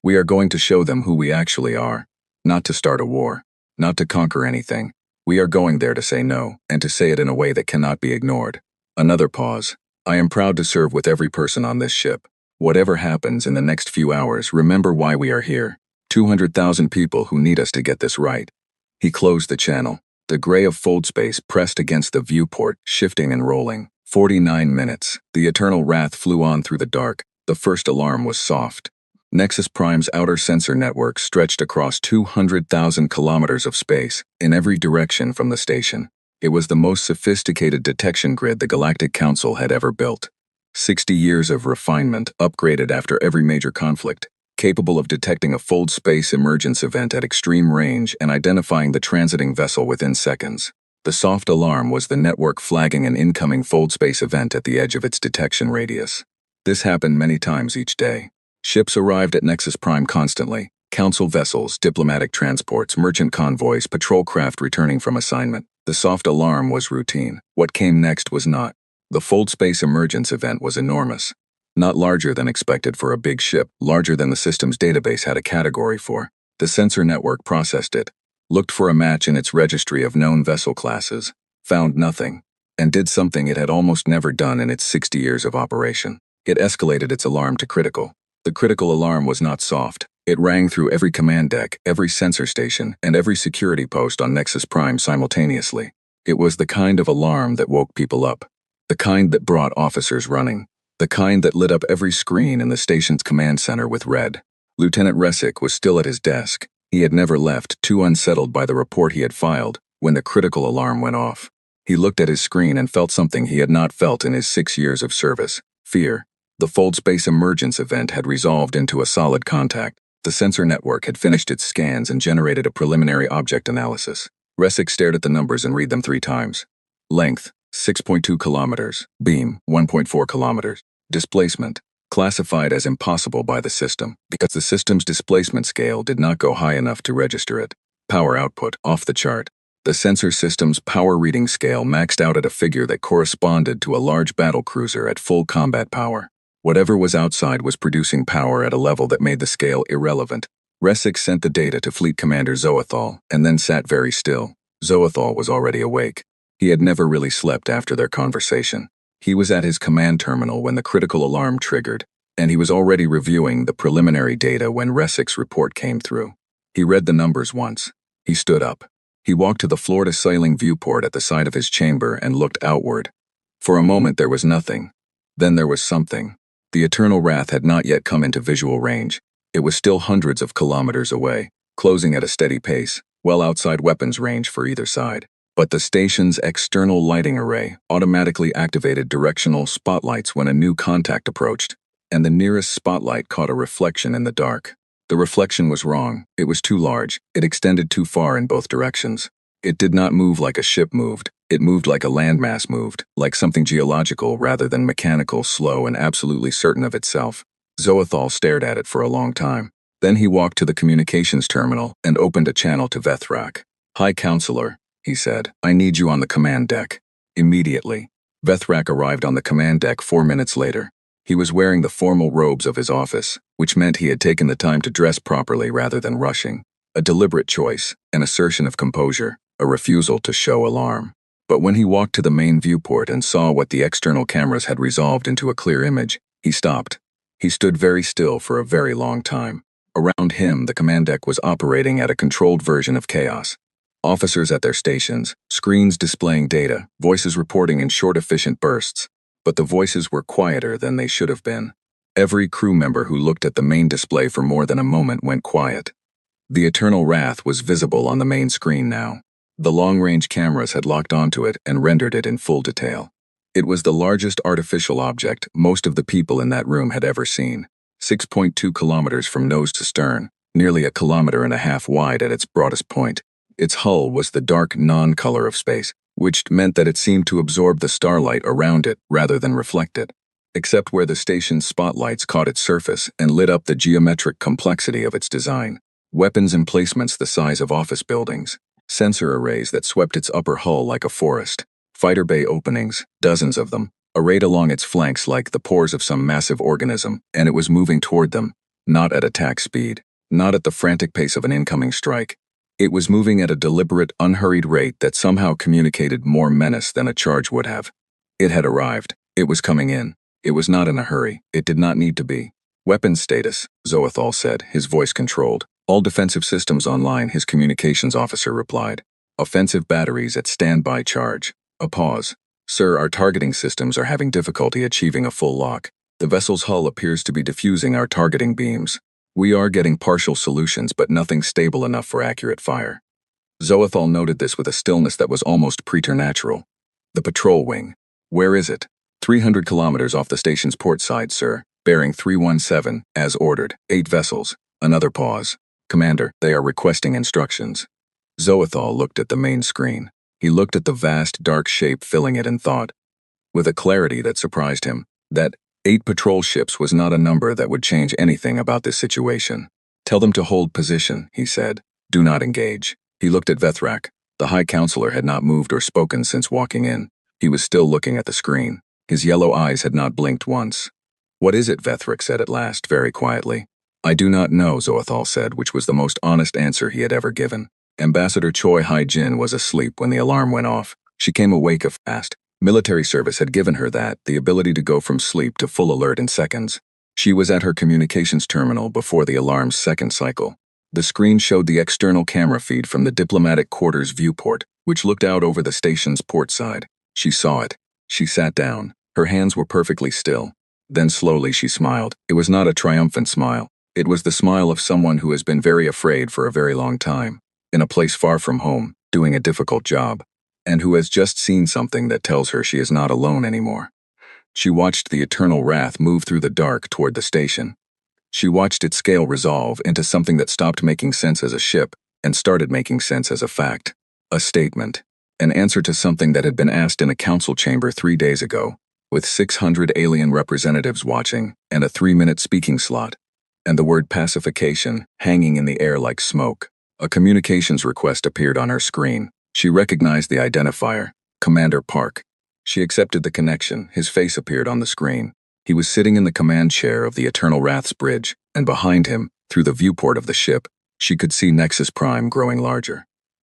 "We are going to show them who we actually are. Not to start a war. Not to conquer anything. We are going there to say no, and to say it in a way that cannot be ignored. Another pause. I am proud to serve with every person on this ship. Whatever happens in the next few hours, remember why we are here. 200,000 people who need us to get this right. He closed the channel. The gray of fold space pressed against the viewport, shifting and rolling. 49 minutes. The eternal wrath flew on through the dark. The first alarm was soft. Nexus Prime's outer sensor network stretched across 200,000 kilometers of space, in every direction from the station. It was the most sophisticated detection grid the Galactic Council had ever built. 60 years of refinement, upgraded after every major conflict, capable of detecting a fold space emergence event at extreme range and identifying the transiting vessel within seconds. The soft alarm was the network flagging an incoming fold space event at the edge of its detection radius. This happened many times each day. Ships arrived at Nexus Prime constantly. Council vessels, diplomatic transports, merchant convoys, patrol craft returning from assignment. The soft alarm was routine. What came next was not. The fold space emergence event was enormous. Not larger than expected for a big ship, larger than the system's database had a category for. The sensor network processed it, looked for a match in its registry of known vessel classes, found nothing, and did something it had almost never done in its 60 years of operation. It escalated its alarm to critical. The critical alarm was not soft. It rang through every command deck, every sensor station, and every security post on Nexus Prime simultaneously. It was the kind of alarm that woke people up. The kind that brought officers running. The kind that lit up every screen in the station's command center with red. Lieutenant Resick was still at his desk. He had never left, too unsettled by the report he had filed, when the critical alarm went off. He looked at his screen and felt something he had not felt in his 6 years of service. Fear. The fold space emergence event had resolved into a solid contact. The sensor network had finished its scans and generated a preliminary object analysis. Resick stared at the numbers and read them 3 times. Length, 6.2 kilometers. Beam, 1.4 kilometers. Displacement, classified as impossible by the system, because the system's displacement scale did not go high enough to register it. Power output, off the chart. The sensor system's power reading scale maxed out at a figure that corresponded to a large battle cruiser at full combat power. Whatever was outside was producing power at a level that made the scale irrelevant. Resick sent the data to Fleet Commander Zoethal, and then sat very still. Zoethal was already awake. He had never really slept after their conversation. He was at his command terminal when the critical alarm triggered, and he was already reviewing the preliminary data when Resick's report came through. He read the numbers once. He stood up. He walked to the floor-to-ceiling viewport at the side of his chamber and looked outward. For a moment there was nothing. Then there was something. The eternal wrath had not yet come into visual range. It was still hundreds of kilometers away, closing at a steady pace, well outside weapons range for either side. But the station's external lighting array automatically activated directional spotlights when a new contact approached, and the nearest spotlight caught a reflection in the dark. The reflection was wrong. It was too large. It extended too far in both directions. It did not move like a ship moved. It moved like a landmass moved, like something geological rather than mechanical, slow, and absolutely certain of itself. Zoethal stared at it for a long time. Then he walked to the communications terminal and opened a channel to Vethrak. "High Counselor," he said, "I need you on the command deck." Immediately. Vethrak arrived on the command deck 4 minutes later. He was wearing the formal robes of his office, which meant he had taken the time to dress properly rather than rushing. A deliberate choice, an assertion of composure, a refusal to show alarm. But when he walked to the main viewport and saw what the external cameras had resolved into a clear image, he stopped. He stood very still for a very long time. Around him, the command deck was operating at a controlled version of chaos. Officers at their stations, screens displaying data, voices reporting in short, efficient bursts. But the voices were quieter than they should have been. Every crew member who looked at the main display for more than a moment went quiet. The eternal wrath was visible on the main screen now. The long-range cameras had locked onto it and rendered it in full detail. It was the largest artificial object most of the people in that room had ever seen. 6.2 kilometers from nose to stern, nearly 1.5 kilometers wide at its broadest point. Its hull was the dark non-color of space, which meant that it seemed to absorb the starlight around it rather than reflect it, except where the station's spotlights caught its surface and lit up the geometric complexity of its design. Weapons emplacements the size of office buildings, sensor arrays that swept its upper hull like a forest, fighter bay openings, dozens of them, arrayed along its flanks like the pores of some massive organism, and it was moving toward them, not at attack speed, not at the frantic pace of an incoming strike. It was moving at a deliberate, unhurried rate that somehow communicated more menace than a charge would have. It had arrived. It was coming in. It was not in a hurry. It did not need to be. Weapons status, Zoethal said, his voice controlled. All defensive systems online, his communications officer replied. Offensive batteries at standby charge. A pause. Sir, our targeting systems are having difficulty achieving a full lock. The vessel's hull appears to be diffusing our targeting beams. We are getting partial solutions, but nothing stable enough for accurate fire. Zoethal noted this with a stillness that was almost preternatural. The patrol wing. Where is it? 300 kilometers off the station's port side, sir. Bearing 317, as ordered. 8 vessels. Another pause. Commander, they are requesting instructions. Zoethal looked at the main screen. He looked at the vast, dark shape filling it and thought, with a clarity that surprised him, that 8 patrol ships was not a number that would change anything about this situation. Tell them to hold position, he said. Do not engage. He looked at Vethrak. The High Counselor had not moved or spoken since walking in. He was still looking at the screen. His yellow eyes had not blinked once. What is it? Vethrak said at last, very quietly. I do not know, Zoethal said, which was the most honest answer he had ever given. Ambassador Choi Hai-jin was asleep when the alarm went off. She came awake fast. Military service had given her that, the ability to go from sleep to full alert in seconds. She was at her communications terminal before the alarm's second cycle. The screen showed the external camera feed from the diplomatic quarters viewport, which looked out over the station's port side. She saw it. She sat down. Her hands were perfectly still. Then slowly she smiled. It was not a triumphant smile. It was the smile of someone who has been very afraid for a very long time, in a place far from home, doing a difficult job, and who has just seen something that tells her she is not alone anymore. She watched the eternal wrath move through the dark toward the station. She watched its scale resolve into something that stopped making sense as a ship and started making sense as a fact. A statement. An answer to something that had been asked in a council chamber 3 days ago, with 600 alien representatives watching and a 3-minute speaking slot, and the word pacification hanging in the air like smoke. A communications request appeared on her screen. She recognized the identifier, Commander Park. She accepted the connection. His face appeared on the screen. He was sitting in the command chair of the Eternal Wrath's bridge, and behind him, through the viewport of the ship, she could see Nexus Prime growing larger.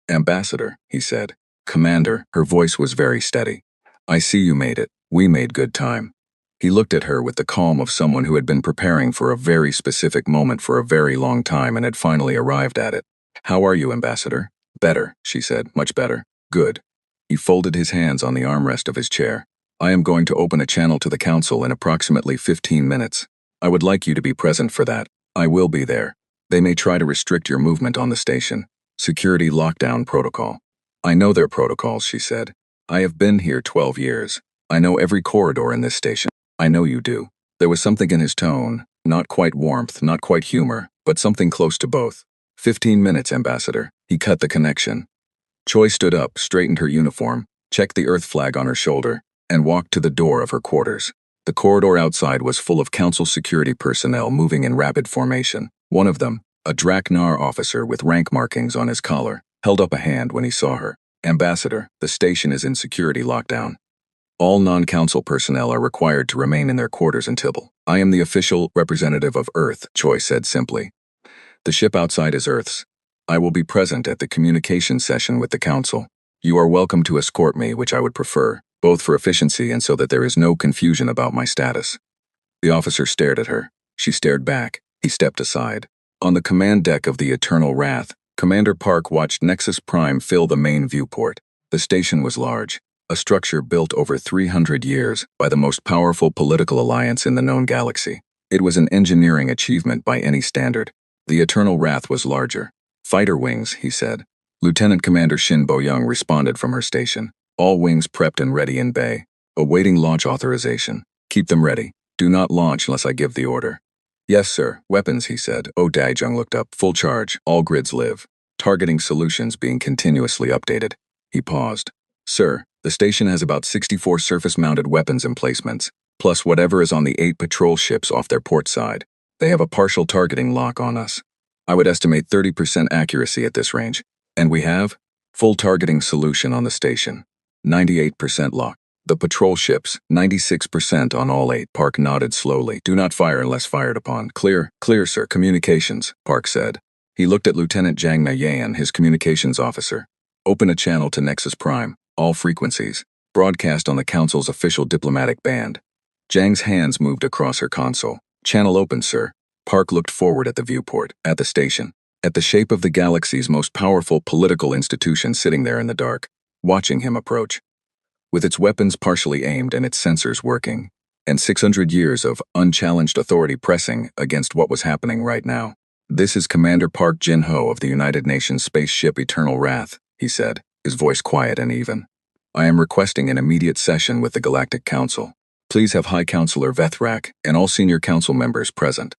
Ambassador, he said. Commander, her voice was very steady. I see you made it. We made good time. He looked at her with the calm of someone who had been preparing for a very specific moment for a very long time and had finally arrived at it. How are you, Ambassador? Better, she said, much better. Good. He folded his hands on the armrest of his chair. I am going to open a channel to the Council in approximately 15 minutes. I would like you to be present for that. I will be there. They may try to restrict your movement on the station. Security lockdown protocol. I know their protocols, she said. I have been here 12 years. I know every corridor in this station. I know you do. There was something in his tone, not quite warmth, not quite humor, but something close to both. 15 minutes, Ambassador. He cut the connection. Choi stood up, straightened her uniform, checked the Earth flag on her shoulder, and walked to the door of her quarters. The corridor outside was full of Council security personnel moving in rapid formation. One of them, a Draknar officer with rank markings on his collar, held up a hand when he saw her. Ambassador, the station is in security lockdown. All non-council personnel are required to remain in their quarters until. I am the official representative of Earth, Choi said simply. The ship outside is Earth's. I will be present at the communication session with the Council. You are welcome to escort me, which I would prefer, both for efficiency and so that there is no confusion about my status. The officer stared at her. She stared back. He stepped aside. On the command deck of the Eternal Wrath, Commander Park watched Nexus Prime fill the main viewport. The station was large, a structure built over 300 years by the most powerful political alliance in the known galaxy. It was an engineering achievement by any standard. The Eternal Wrath was larger. Fighter wings, he said. Lieutenant Commander Shin Bo-young responded from her station. All wings prepped and ready in bay. Awaiting launch authorization. Keep them ready. Do not launch unless I give the order. Yes, sir. Weapons, he said. Oh, Dae-jung looked up. Full charge. All grids live. Targeting solutions being continuously updated. He paused. Sir, the station has about 64 surface-mounted weapons emplacements, plus whatever is on the 8 patrol ships off their port side. They have a partial targeting lock on us. I would estimate 30% accuracy at this range. And we have? Full targeting solution on the station. 98% lock. The patrol ships, 96% on all 8. Park nodded slowly. Do not fire unless fired upon. Clear, sir. Communications, Park said. He looked at Lieutenant Zhang Nayan, his communications officer. Open a channel to Nexus Prime, all frequencies. Broadcast on the Council's official diplomatic band. Zhang's hands moved across her console. Channel open, sir. Park looked forward at the viewport, at the station, at the shape of the galaxy's most powerful political institution sitting there in the dark, watching him approach. With its weapons partially aimed and its sensors working, and 600 years of unchallenged authority pressing against what was happening right now. This is Commander Park Jin-ho of the United Nations spaceship Eternal Wrath, he said, his voice quiet and even. I am requesting an immediate session with the Galactic Council. Please have High Counselor Vethrak and all senior council members present.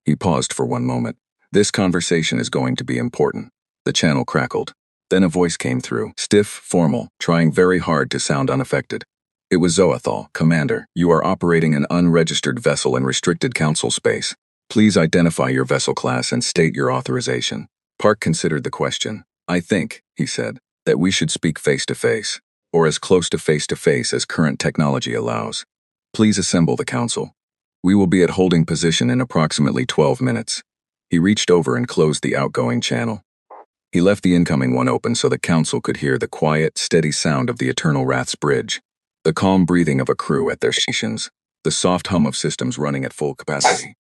He paused for one moment. This conversation is going to be important. The channel crackled. Then a voice came through, stiff, formal, trying very hard to sound unaffected. It was Zoethal. Commander, you are operating an unregistered vessel in restricted council space. Please identify your vessel class and state your authorization. Park considered the question. I think, he said, that we should speak face-to-face, or as close to face-to-face as current technology allows. Please assemble the council. We will be at holding position in approximately 12 minutes. He reached over and closed the outgoing channel. He left the incoming one open so the council could hear the quiet, steady sound of the Eternal Wrath's bridge, the calm breathing of a crew at their stations, the soft hum of systems running at full capacity,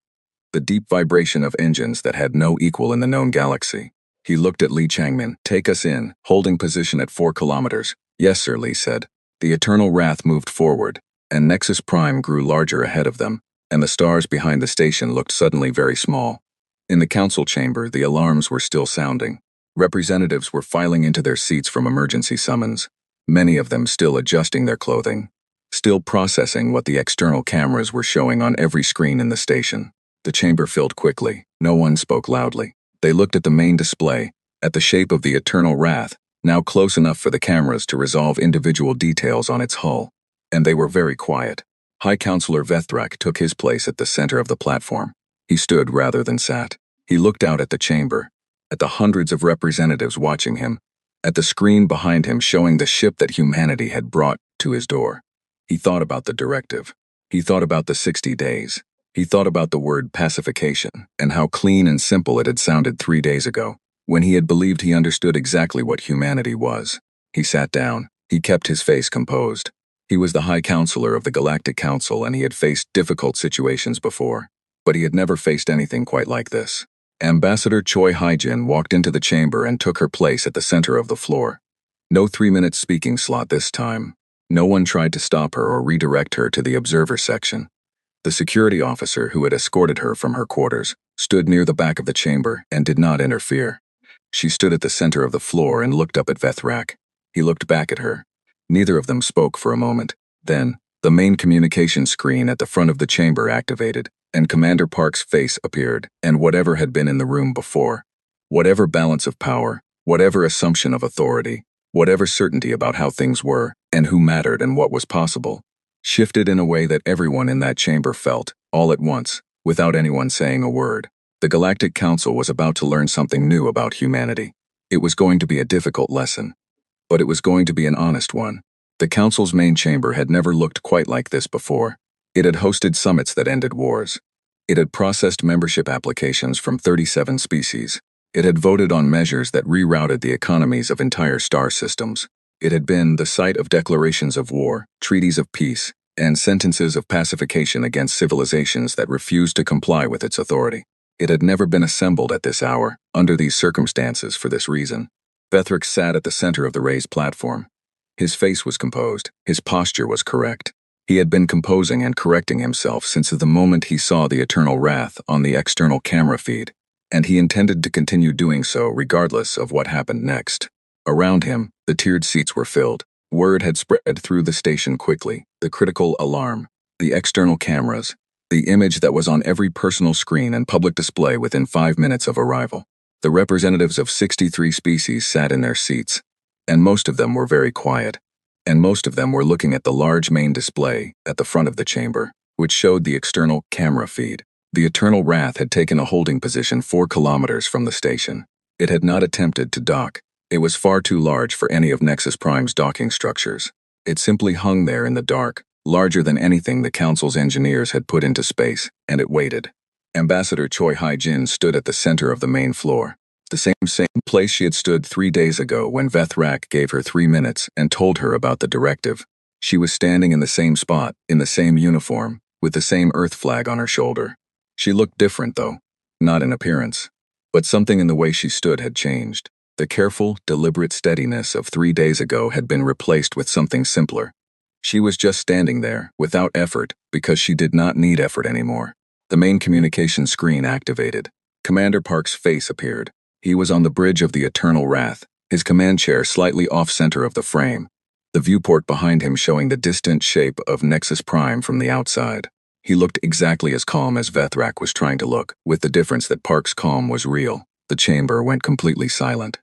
the deep vibration of engines that had no equal in the known galaxy. He looked at Li Changmin. Take us in, holding position at 4 kilometers. Yes, sir, Li said. The Eternal Wrath moved forward, and Nexus Prime grew larger ahead of them, and the stars behind the station looked suddenly very small. In the council chamber, the alarms were still sounding. Representatives were filing into their seats from emergency summons, many of them still adjusting their clothing, still processing what the external cameras were showing on every screen in the station. The chamber filled quickly. No one spoke loudly. They looked at the main display, at the shape of the Eternal Wrath, now close enough for the cameras to resolve individual details on its hull. And they were very quiet. High Counselor Vethrak took his place at the center of the platform. He stood rather than sat. He looked out at the chamber, at the hundreds of representatives watching him, at the screen behind him showing the ship that humanity had brought to his door. He thought about the directive. He thought about the 60 days. He thought about the word pacification and how clean and simple it had sounded 3 days ago, when he had believed he understood exactly what humanity was. He sat down. He kept his face composed. He was the High Counselor of the Galactic Council and he had faced difficult situations before, but he had never faced anything quite like this. Ambassador Choi Haijin walked into the chamber and took her place at the center of the floor. No 3-minute speaking slot this time. No one tried to stop her or redirect her to the observer section. The security officer who had escorted her from her quarters stood near the back of the chamber and did not interfere. She stood at the center of the floor and looked up at Vethrak. He looked back at her. Neither of them spoke for a moment. Then, the main communication screen at the front of the chamber activated, and Commander Park's face appeared, and whatever had been in the room before, whatever balance of power, whatever assumption of authority, whatever certainty about how things were, and who mattered and what was possible, shifted in a way that everyone in that chamber felt, all at once, without anyone saying a word. The Galactic Council was about to learn something new about humanity. It was going to be a difficult lesson, but it was going to be an honest one. The Council's main chamber had never looked quite like this before. It had hosted summits that ended wars. It had processed membership applications from 37 species. It had voted on measures that rerouted the economies of entire star systems. It had been the site of declarations of war, treaties of peace, and sentences of pacification against civilizations that refused to comply with its authority. It had never been assembled at this hour, under these circumstances, for this reason. Vethrak sat at the center of the raised platform. His face was composed, his posture was correct. He had been composing and correcting himself since the moment he saw the Eternal Wrath on the external camera feed, and he intended to continue doing so regardless of what happened next. Around him, the tiered seats were filled. Word had spread through the station quickly, the critical alarm, the external cameras, the image that was on every personal screen and public display within 5 minutes of arrival. The representatives of 63 species sat in their seats, and most of them were very quiet, and most of them were looking at the large main display at the front of the chamber, which showed the external camera feed. The Eternal Wrath had taken a holding position 4 kilometers from the station. It had not attempted to dock. It was far too large for any of Nexus Prime's docking structures. It simply hung there in the dark, larger than anything the Council's engineers had put into space, and it waited. Ambassador Choi Haijin stood at the center of the main floor. The same place she had stood 3 days ago when Vethrak gave her 3 minutes and told her about the directive. She was standing in the same spot, in the same uniform, with the same Earth flag on her shoulder. She looked different, though. Not in appearance. But something in the way she stood had changed. The careful, deliberate steadiness of 3 days ago had been replaced with something simpler. She was just standing there, without effort, because she did not need effort anymore. The main communication screen activated. Commander Park's face appeared. He was on the bridge of the Eternal Wrath, his command chair slightly off-center of the frame, the viewport behind him showing the distant shape of Nexus Prime from the outside. He looked exactly as calm as Vethrak was trying to look, with the difference that Park's calm was real. The chamber went completely silent.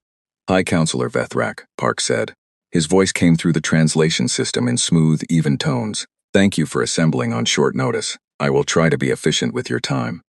"High Counselor Vethrak," Park said. His voice came through the translation system in smooth, even tones. "Thank you for assembling on short notice. I will try to be efficient with your time."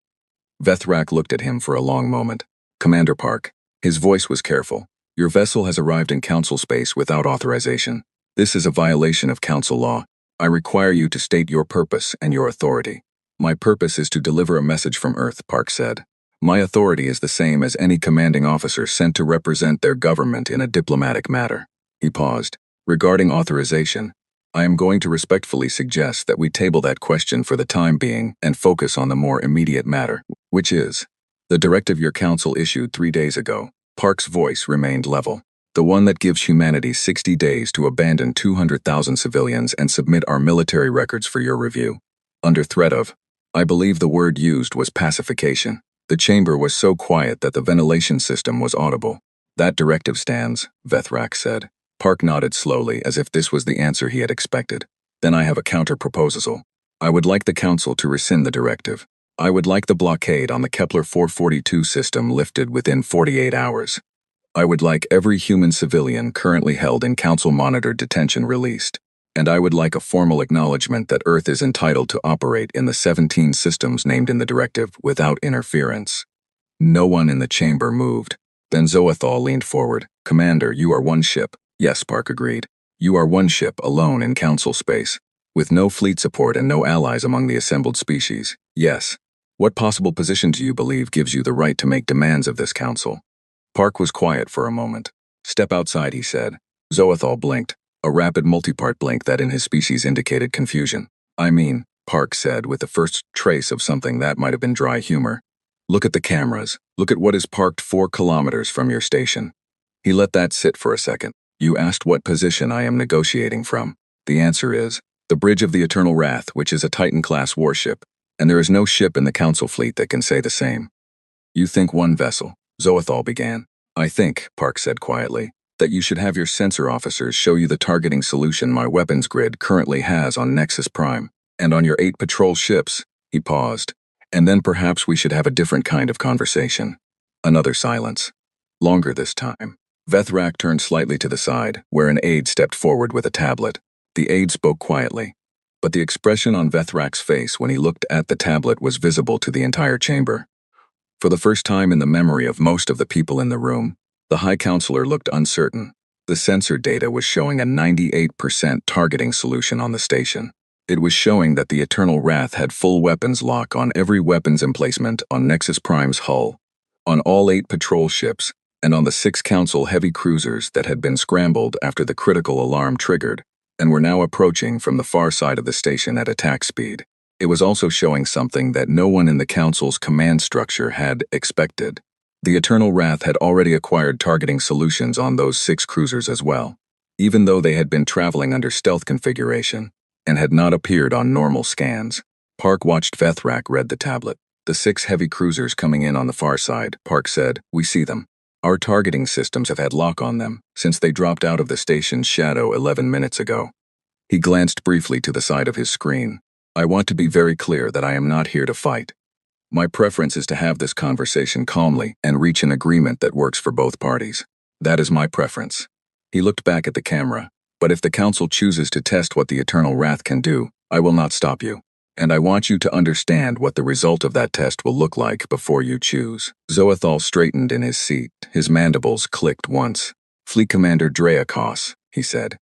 Vethrak looked at him for a long moment. "Commander Park." His voice was careful. "Your vessel has arrived in Council space without authorization. This is a violation of Council law. I require you to state your purpose and your authority." "My purpose is to deliver a message from Earth," Park said. "My authority is the same as any commanding officer sent to represent their government in a diplomatic matter." He paused. "Regarding authorization, I am going to respectfully suggest that we table that question for the time being and focus on the more immediate matter, which is the directive your council issued 3 days ago." Park's voice remained level. "The one that gives humanity 60 days to abandon 200,000 civilians and submit our military records for your review. Under threat of, I believe the word used was pacification." The chamber was so quiet that the ventilation system was audible. "That directive stands," Vethrak said. Park nodded slowly, as if this was the answer he had expected. "Then I have a counter-proposal. I would like the Council to rescind the directive. I would like the blockade on the Kepler 442 system lifted within 48 hours. I would like every human civilian currently held in Council-monitored detention released. And I would like a formal acknowledgement that Earth is entitled to operate in the 17 systems named in the directive without interference." No one in the chamber moved. Then Zoethal leaned forward. "Commander, you are one ship." "Yes," Park agreed. "You are one ship alone in Council space, with no fleet support and no allies among the assembled species." "Yes. What possible position do you believe gives you the right to make demands of this Council?" Park was quiet for a moment. "Step outside," he said. Zoethal blinked, a rapid multipart blink that in his species indicated confusion. "I mean," Park said with the first trace of something that might have been dry humor, "look at the cameras. Look at what is parked 4 kilometers from your station." He let that sit for a second. "You asked what position I am negotiating from. The answer is the bridge of the Eternal Wrath, which is a Titan-class warship, and there is no ship in the Council fleet that can say the same." "You think one vessel," Zoethal began. "I think," Park said quietly, "that you should have your sensor officers show you the targeting solution my weapons grid currently has on Nexus Prime, and on your 8 patrol ships." He paused. "And then perhaps we should have a different kind of conversation." Another silence. Longer this time. Vethrak turned slightly to the side, where an aide stepped forward with a tablet. The aide spoke quietly, but the expression on Vethrak's face when he looked at the tablet was visible to the entire chamber. For the first time in the memory of most of the people in the room, the High Counselor looked uncertain. The sensor data was showing a 98% targeting solution on the station. It was showing that the Eternal Wrath had full weapons lock on every weapons emplacement on Nexus Prime's hull, on all 8 patrol ships, and on the 6 Council heavy cruisers that had been scrambled after the critical alarm triggered, and were now approaching from the far side of the station at attack speed. It was also showing something that no one in the Council's command structure had expected. The Eternal Wrath had already acquired targeting solutions on those 6 cruisers as well, even though they had been traveling under stealth configuration and had not appeared on normal scans. Park watched Vethrak read the tablet. "The 6 heavy cruisers coming in on the far side," Park said. "We see them. Our targeting systems have had lock on them since they dropped out of the station's shadow 11 minutes ago." He glanced briefly to the side of his screen. "I want to be very clear that I am not here to fight. My preference is to have this conversation calmly and reach an agreement that works for both parties. That is my preference." He looked back at the camera. "But if the Council chooses to test what the Eternal Wrath can do, I will not stop you. And I want you to understand what the result of that test will look like before you choose." Zoethal straightened in his seat. His mandibles clicked once. "Fleet Commander Dreakos," he said,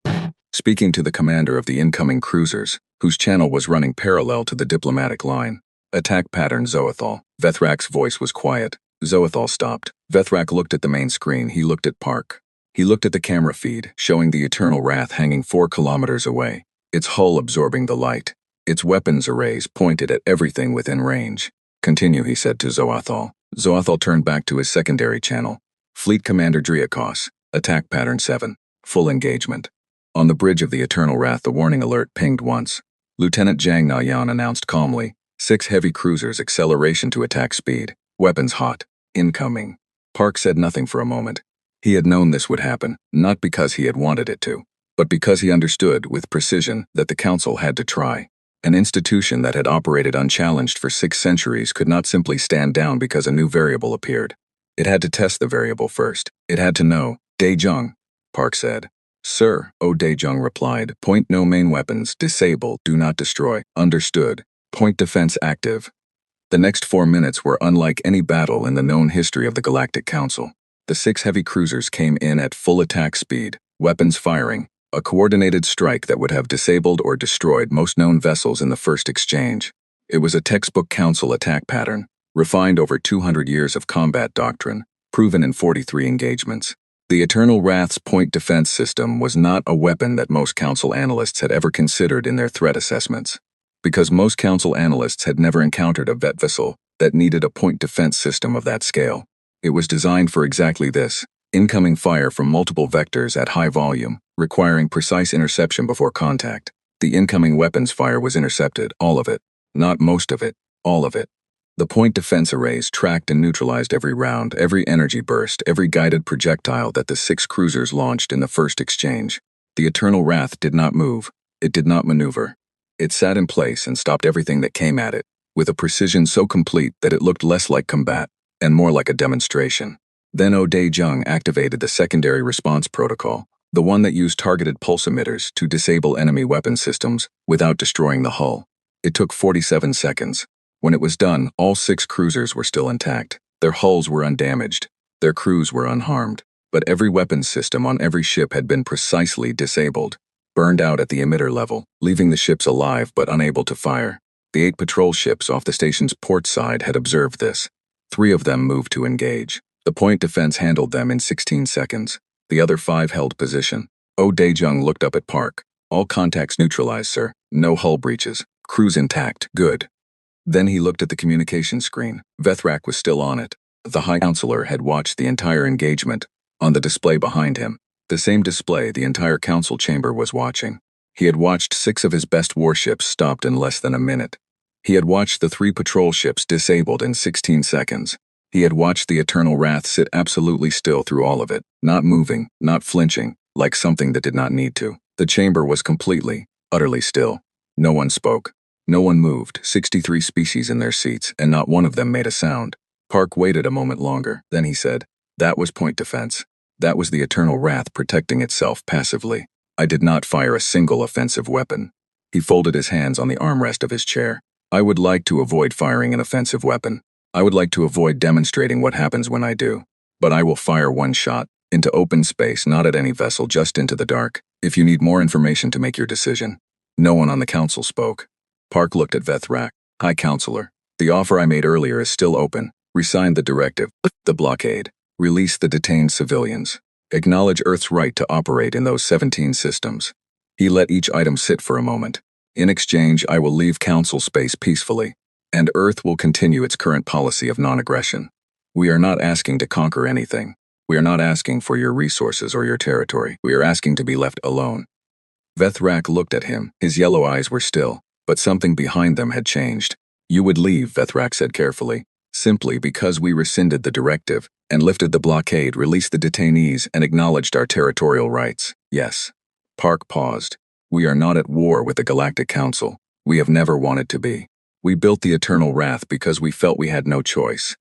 speaking to the commander of the incoming cruisers, whose channel was running parallel to the diplomatic line. "Attack pattern, Zoethal." Vethrak's voice was quiet. Zoethal stopped. Vethrak looked at the main screen. He looked at Park. He looked at the camera feed, showing the Eternal Wrath hanging 4 kilometers away, its hull absorbing the light. Its weapons arrays pointed at everything within range. Continue, he said to Zoethal. Zoethal turned back to his secondary channel. Fleet Commander Driakos, Attack Pattern 7. Full engagement. On the bridge of the Eternal Wrath, the warning alert pinged once. Lieutenant Zhang Nayan announced calmly, 6 heavy cruisers, acceleration to attack speed. Weapons hot. Incoming. Park said nothing for a moment. He had known this would happen, not because he had wanted it to, but because he understood with precision that the Council had to try. An institution that had operated unchallenged for 6 centuries could not simply stand down because a new variable appeared. It had to test the variable first. It had to know. Daejung, Park said. Sir, Daejung replied. Point no main weapons. Disable. Do not destroy. Understood. Point defense active. The next 4 minutes were unlike any battle in the known history of the Galactic Council. The 6 heavy cruisers came in at full attack speed, weapons firing, a coordinated strike that would have disabled or destroyed most known vessels in the first exchange. It was a textbook Council attack pattern, refined over 200 years of combat doctrine, proven in 43 engagements. The Eternal Wrath's point defense system was not a weapon that most Council analysts had ever considered in their threat assessments, because most Council analysts had never encountered a vet vessel that needed a point defense system of that scale. It was designed for exactly this: incoming fire from multiple vectors at high volume, requiring precise interception before contact. The incoming weapons fire was intercepted, all of it. Not most of it, all of it. The point defense arrays tracked and neutralized every round, every energy burst, every guided projectile that the 6 cruisers launched in the first exchange. The Eternal Wrath did not move. It did not maneuver. It sat in place and stopped everything that came at it, with a precision so complete that it looked less like combat and more like a demonstration. Then Daejung activated the secondary response protocol, the one that used targeted pulse emitters to disable enemy weapon systems without destroying the hull. It took 47 seconds. When it was done, all 6 cruisers were still intact. Their hulls were undamaged. Their crews were unharmed. But every weapons system on every ship had been precisely disabled, burned out at the emitter level, leaving the ships alive but unable to fire. The 8 patrol ships off the station's port side had observed this. 3 of them moved to engage. The point defense handled them in 16 seconds. The other 5 held position. Daejung looked up at Park. All contacts neutralized, sir. No hull breaches. Crews intact. Good. Then he looked at the communication screen. Vethrak was still on it. The High Counselor had watched the entire engagement. On the display behind him, the same display the entire council chamber was watching. He had watched 6 of his best warships stopped in less than a minute. He had watched the 3 patrol ships disabled in 16 seconds. He had watched the Eternal Wrath sit absolutely still through all of it, not moving, not flinching, like something that did not need to. The chamber was completely, utterly still. No one spoke. No one moved, 63 species in their seats, and not one of them made a sound. Park waited a moment longer. Then he said, "That was point defense. That was the Eternal Wrath protecting itself passively. I did not fire a single offensive weapon." He folded his hands on the armrest of his chair. "I would like to avoid firing an offensive weapon. I would like to avoid demonstrating what happens when I do. But I will fire one shot, into open space, not at any vessel, just into the dark, if you need more information to make your decision." No one on the council spoke. Park looked at Vethrak. "High Counselor, the offer I made earlier is still open. Resign the directive, the blockade. Release the detained civilians. Acknowledge Earth's right to operate in those 17 systems." He let each item sit for a moment. "In exchange, I will leave Council space peacefully, and Earth will continue its current policy of non-aggression. We are not asking to conquer anything. We are not asking for your resources or your territory. We are asking to be left alone." Vethrak looked at him. His yellow eyes were still, but something behind them had changed. "You would leave," Vethrak said carefully, "simply because we rescinded the directive and lifted the blockade, released the detainees, and acknowledged our territorial rights. Yes." Park paused. "We are not at war with the Galactic Council. We have never wanted to be. We built the Eternal Wrath because we felt we had no choice.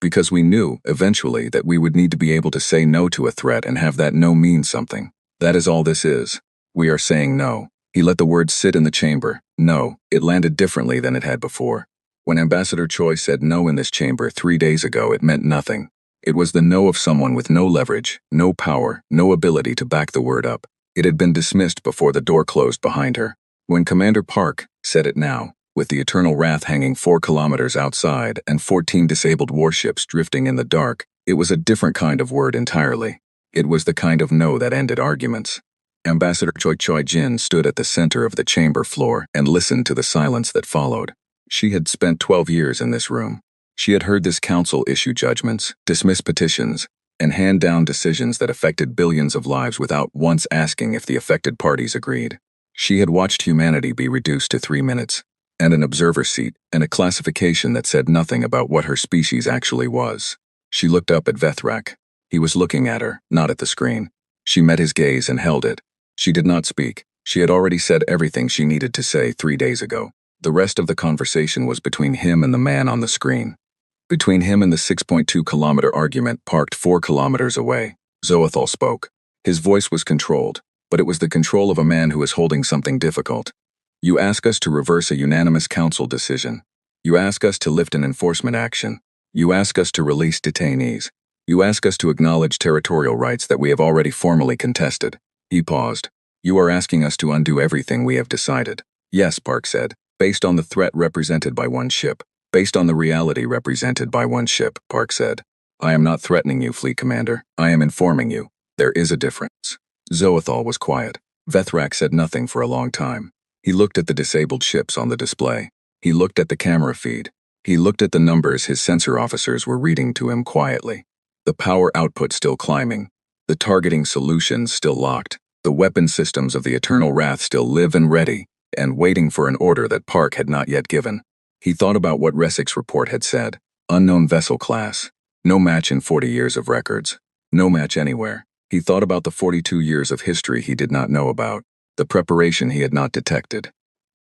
Because we knew, eventually, that we would need to be able to say no to a threat and have that no mean something. That is all this is. We are saying no." He let the word sit in the chamber. No, it landed differently than it had before. When Ambassador Choi said no in this chamber 3 days ago, it meant nothing. It was the no of someone with no leverage, no power, no ability to back the word up. It had been dismissed before the door closed behind her. When Commander Park said it now, with the Eternal Wrath hanging 4 kilometers outside and 14 disabled warships drifting in the dark, it was a different kind of word entirely. It was the kind of no that ended arguments. Ambassador Choi Jin stood at the center of the chamber floor and listened to the silence that followed. She had spent 12 years in this room. She had heard this council issue judgments, dismiss petitions, and hand down decisions that affected billions of lives without once asking if the affected parties agreed. She had watched humanity be reduced to 3 minutes, and an observer seat, and a classification that said nothing about what her species actually was. She looked up at Vethrak. He was looking at her, not at the screen. She met his gaze and held it. She did not speak. She had already said everything she needed to say 3 days ago. The rest of the conversation was between him and the man on the screen. Between him and the 6.2-kilometer argument parked 4 kilometers away. Zoethal spoke. His voice was controlled, but it was the control of a man who is holding something difficult. You ask us to reverse a unanimous council decision. You ask us to lift an enforcement action. You ask us to release detainees. You ask us to acknowledge territorial rights that we have already formally contested. He paused. You are asking us to undo everything we have decided. Yes, Park said, based on the threat represented by one ship. Based on the reality represented by one ship, Park said. I am not threatening you, Fleet Commander. I am informing you. There is a difference. Zoethal was quiet. Vethrak said nothing for a long time. He looked at the disabled ships on the display. He looked at the camera feed. He looked at the numbers his sensor officers were reading to him quietly. The power output still climbing. The targeting solutions still locked. The weapon systems of the Eternal Wrath still live and ready, and waiting for an order that Park had not yet given. He thought about what Resic's report had said. Unknown vessel class. No match in 40 years of records. No match anywhere. He thought about the 42 years of history he did not know about. The preparation he had not detected.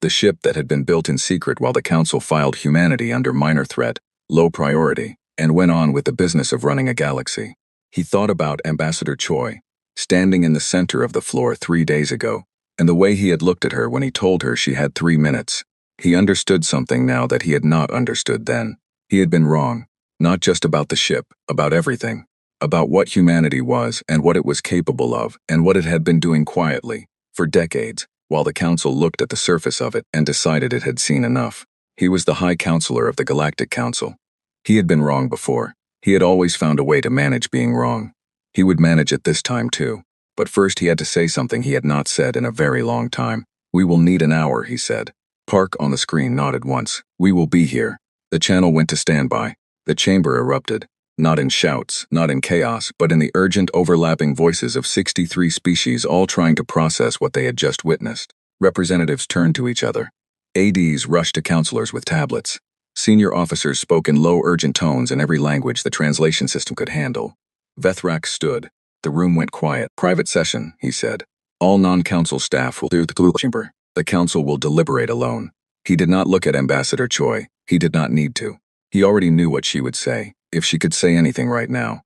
The ship that had been built in secret while the Council filed humanity under minor threat, low priority, and went on with the business of running a galaxy. He thought about Ambassador Choi, standing in the center of the floor 3 days ago, and the way he had looked at her when he told her she had 3 minutes. He understood something now that he had not understood then. He had been wrong, not just about the ship, about everything. About what humanity was and what it was capable of and what it had been doing quietly, for decades, while the Council looked at the surface of it and decided it had seen enough. He was the High Counselor of the Galactic Council. He had been wrong before. He had always found a way to manage being wrong. He would manage it this time too. But first he had to say something he had not said in a very long time. We will need an hour, he said. Park on the screen nodded once. We will be here. The channel went to standby. The chamber erupted. Not in shouts, not in chaos, but in the urgent overlapping voices of 63 species all trying to process what they had just witnessed. Representatives turned to each other. ADs rushed to counselors with tablets. Senior officers spoke in low urgent tones in every language the translation system could handle. Vethrak stood. The room went quiet. Private session, he said. All non-council staff will do the chamber. The council will deliberate alone. He did not look at Ambassador Choi. He did not need to. He already knew what she would say, if she could say anything right now.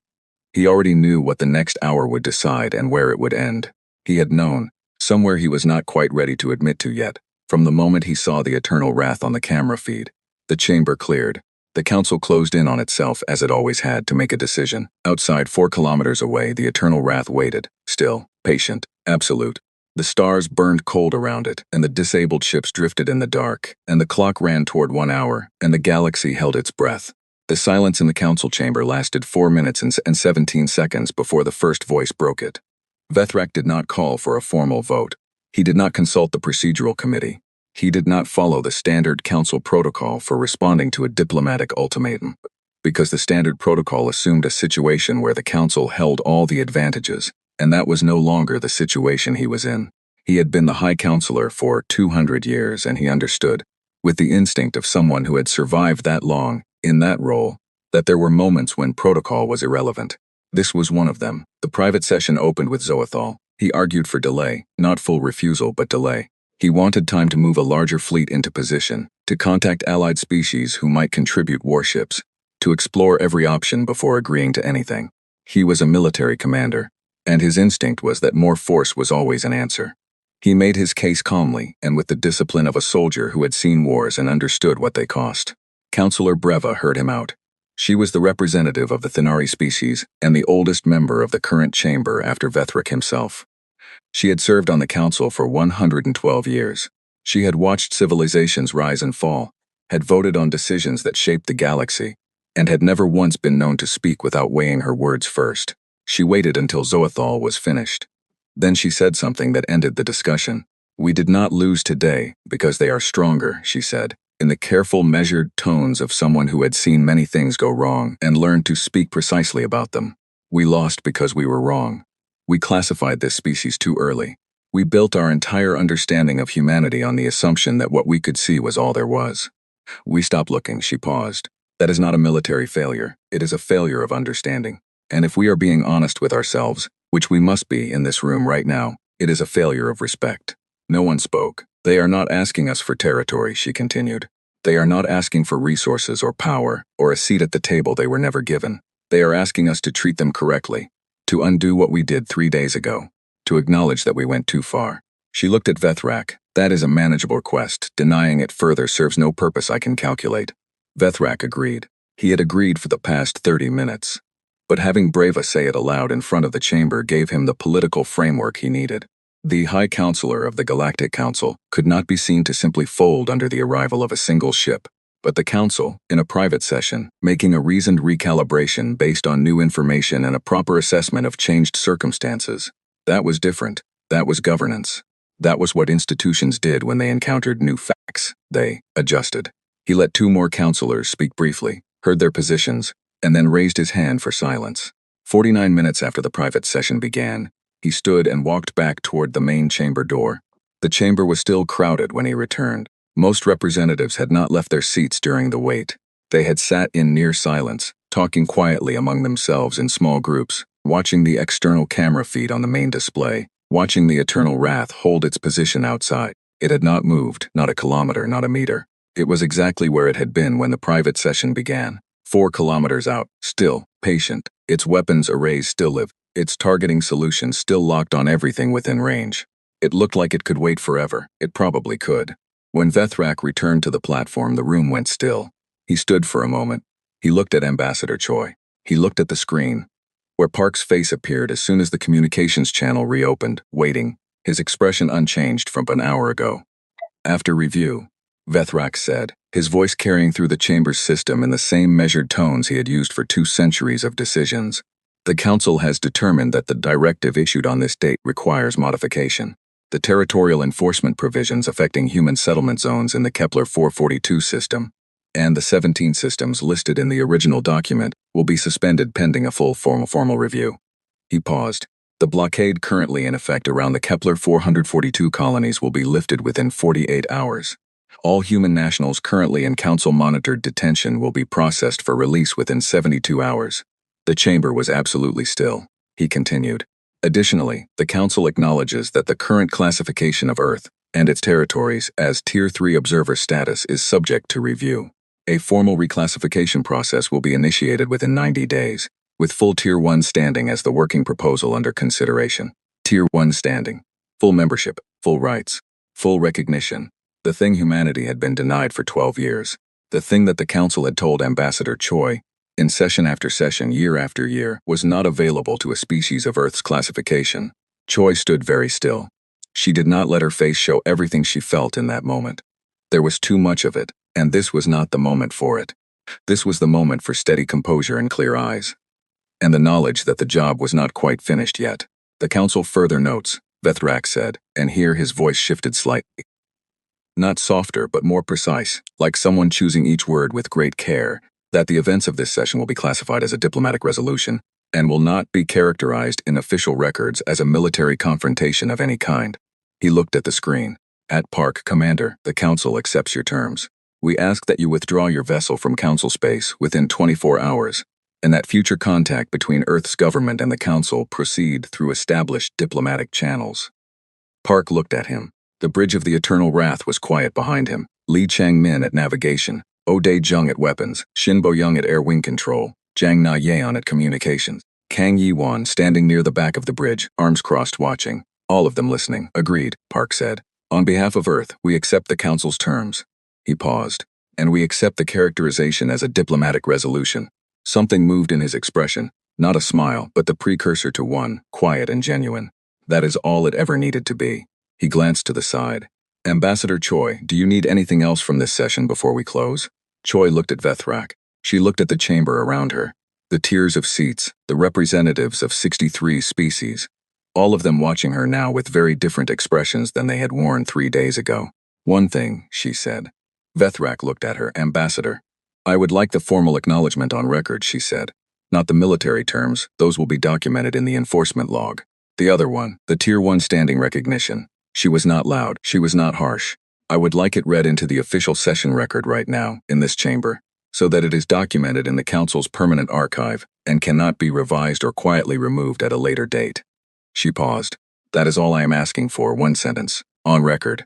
He already knew what the next hour would decide and where it would end. He had known, somewhere he was not quite ready to admit to yet, from the moment he saw the Eternal Wrath on the camera feed. The chamber cleared. The council closed in on itself as it always had to make a decision. Outside 4 kilometers away, the Eternal Wrath waited, still, patient, absolute. The stars burned cold around it, and the disabled ships drifted in the dark, and the clock ran toward 1 hour, and the galaxy held its breath. The silence in the council chamber lasted 4 minutes and 17 seconds before the first voice broke it. Vethrak did not call for a formal vote. He did not consult the procedural committee. He did not follow the standard council protocol for responding to a diplomatic ultimatum, because the standard protocol assumed a situation where the council held all the advantages, and that was no longer the situation he was in. He had been the High Counselor for 200 years, and he understood, with the instinct of someone who had survived that long, in that role, that there were moments when protocol was irrelevant. This was one of them. The private session opened with Zoethal. He argued for delay, not full refusal but delay. He wanted time to move a larger fleet into position, to contact allied species who might contribute warships, to explore every option before agreeing to anything. He was a military commander, and his instinct was that more force was always an answer. He made his case calmly and with the discipline of a soldier who had seen wars and understood what they cost. Counselor Breva heard him out. She was the representative of the Thenari species and the oldest member of the current chamber after Vethrak himself. She had served on the council for 112 years. She had watched civilizations rise and fall, had voted on decisions that shaped the galaxy, and had never once been known to speak without weighing her words first. She waited until Zoethal was finished. Then she said something that ended the discussion. "We did not lose today because they are stronger," she said, in the careful, measured tones of someone who had seen many things go wrong and learned to speak precisely about them. "We lost because we were wrong. We classified this species too early. We built our entire understanding of humanity on the assumption that what we could see was all there was. We stopped looking," she paused. "That is not a military failure. It is a failure of understanding. And if we are being honest with ourselves, which we must be in this room right now, it is a failure of respect." No one spoke. "They are not asking us for territory," she continued. "They are not asking for resources or power or a seat at the table they were never given. They are asking us to treat them correctly, to undo what we did 3 days ago, to acknowledge that we went too far." She looked at Vethrak. "That is a manageable request. Denying it further serves no purpose I can calculate." Vethrak agreed. He had agreed for the past 30 minutes. But having Brava say it aloud in front of the chamber gave him the political framework he needed. The High Counselor of the Galactic Council could not be seen to simply fold under the arrival of a single ship, but the Council, in a private session, making a reasoned recalibration based on new information and a proper assessment of changed circumstances. That was different. That was governance. That was what institutions did when they encountered new facts. They adjusted. He let 2 more counselors speak briefly, heard their positions, and then raised his hand for silence. 49 minutes after the private session began, he stood and walked back toward the main chamber door. The chamber was still crowded when he returned. Most representatives had not left their seats during the wait. They had sat in near silence, talking quietly among themselves in small groups, watching the external camera feed on the main display, watching the Eternal Wrath hold its position outside. It had not moved, not a kilometer, not a meter. It was exactly where it had been when the private session began. 4 kilometers out, still, patient. Its weapons arrays still lived. Its targeting solution still locked on everything within range. It looked like it could wait forever. It probably could. When Vethrak returned to the platform, the room went still. He stood for a moment. He looked at Ambassador Choi. He looked at the screen, where Park's face appeared as soon as the communications channel reopened, waiting, his expression unchanged from an hour ago. "After review," Vethrak said, his voice carrying through the chamber's system in the same measured tones he had used for 2 centuries of decisions. "The Council has determined that the directive issued on this date requires modification. The territorial enforcement provisions affecting human settlement zones in the Kepler 442 system, and the 17 systems listed in the original document, will be suspended pending a full formal review." He paused. "The blockade currently in effect around the Kepler 442 colonies will be lifted within 48 hours. All human nationals currently in Council-monitored detention will be processed for release within 72 hours. The chamber was absolutely still. He continued. "Additionally, the Council acknowledges that the current classification of Earth and its territories as Tier 3 observer status is subject to review. A formal reclassification process will be initiated within 90 days, with full Tier 1 standing as the working proposal under consideration. Tier 1 standing. Full membership, full rights, full recognition. The thing humanity had been denied for 12 years. The thing that the Council had told Ambassador Choi, in session after session, year after year, was not available to a species of Earth's classification." Choi stood very still. She did not let her face show everything she felt in that moment. There was too much of it, and this was not the moment for it. This was the moment for steady composure and clear eyes. And the knowledge that the job was not quite finished yet. "The Council further notes," Vethrak said, and here his voice shifted slightly. Not softer, but more precise, like someone choosing each word with great care, that the events of this session will be classified as a diplomatic resolution and will not be characterized in official records as a military confrontation of any kind. He looked at the screen. "At Park, Commander, the Council accepts your terms. We ask that you withdraw your vessel from Council space within 24 hours, and that future contact between Earth's government and the Council proceed through established diplomatic channels." Park looked at him. The bridge of the Eternal Wrath was quiet behind him. Li Changmin at navigation, O'Day Jung at weapons, Shin Bo-young at air wing control, Zhang Na-yeon at communications, Kang Yi-wan standing near the back of the bridge, arms crossed watching. All of them listening. "Agreed," Park said. "On behalf of Earth, we accept the Council's terms." He paused. "And we accept the characterization as a diplomatic resolution." Something moved in his expression, not a smile, but the precursor to one, quiet and genuine. That is all it ever needed to be. He glanced to the side. Ambassador Choi, do you need anything else from this session before we close? Choi looked at Vethrak. She looked at the chamber around her. The tiers of seats, the representatives of 63 species. All of them watching her now with very different expressions than they had worn 3 days ago. One thing, she said. Vethrak looked at her. Ambassador. I would like the formal acknowledgement on record, she said. Not the military terms, those will be documented in the enforcement log. The other one, the Tier 1 standing recognition. She was not loud, she was not harsh. I would like it read into the official session record right now, in this chamber, so that it is documented in the Council's permanent archive and cannot be revised or quietly removed at a later date. She paused. That is all I am asking for, one sentence. On record.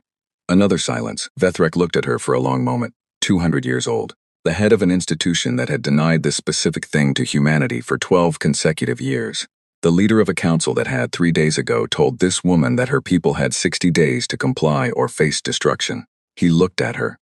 Another silence. Vethrak looked at her for a long moment. 200 years old. The head of an institution that had denied this specific thing to humanity for 12 consecutive years. The leader of a council that had 3 days ago told this woman that her people had 60 days to comply or face destruction. He looked at her.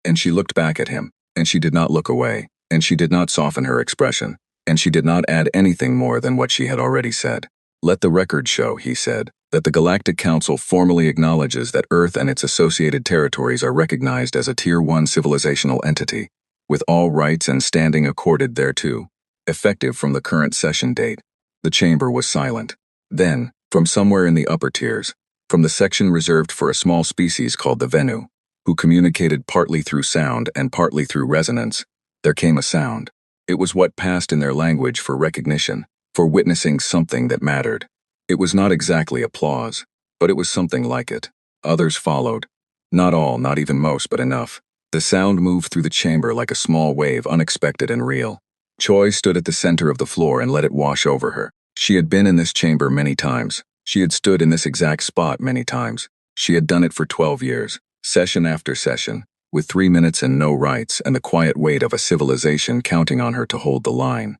And she looked back at him, and she did not look away, and she did not soften her expression, and she did not add anything more than what she had already said. Let the record show, he said, that the Galactic Council formally acknowledges that Earth and its associated territories are recognized as a Tier 1 civilizational entity, with all rights and standing accorded thereto, effective from the current session date. The chamber was silent. Then, from somewhere in the upper tiers, from the section reserved for a small species called the Venu, who communicated partly through sound and partly through resonance, there came a sound. It was what passed in their language for recognition, for witnessing something that mattered. It was not exactly applause, but it was something like it. Others followed. Not all, not even most, but enough. The sound moved through the chamber like a small wave, unexpected and real. Choi stood at the center of the floor and let it wash over her. She had been in this chamber many times. She had stood in this exact spot many times. She had done it for 12 years, session after session, with 3 minutes and no rights and the quiet weight of a civilization counting on her to hold the line.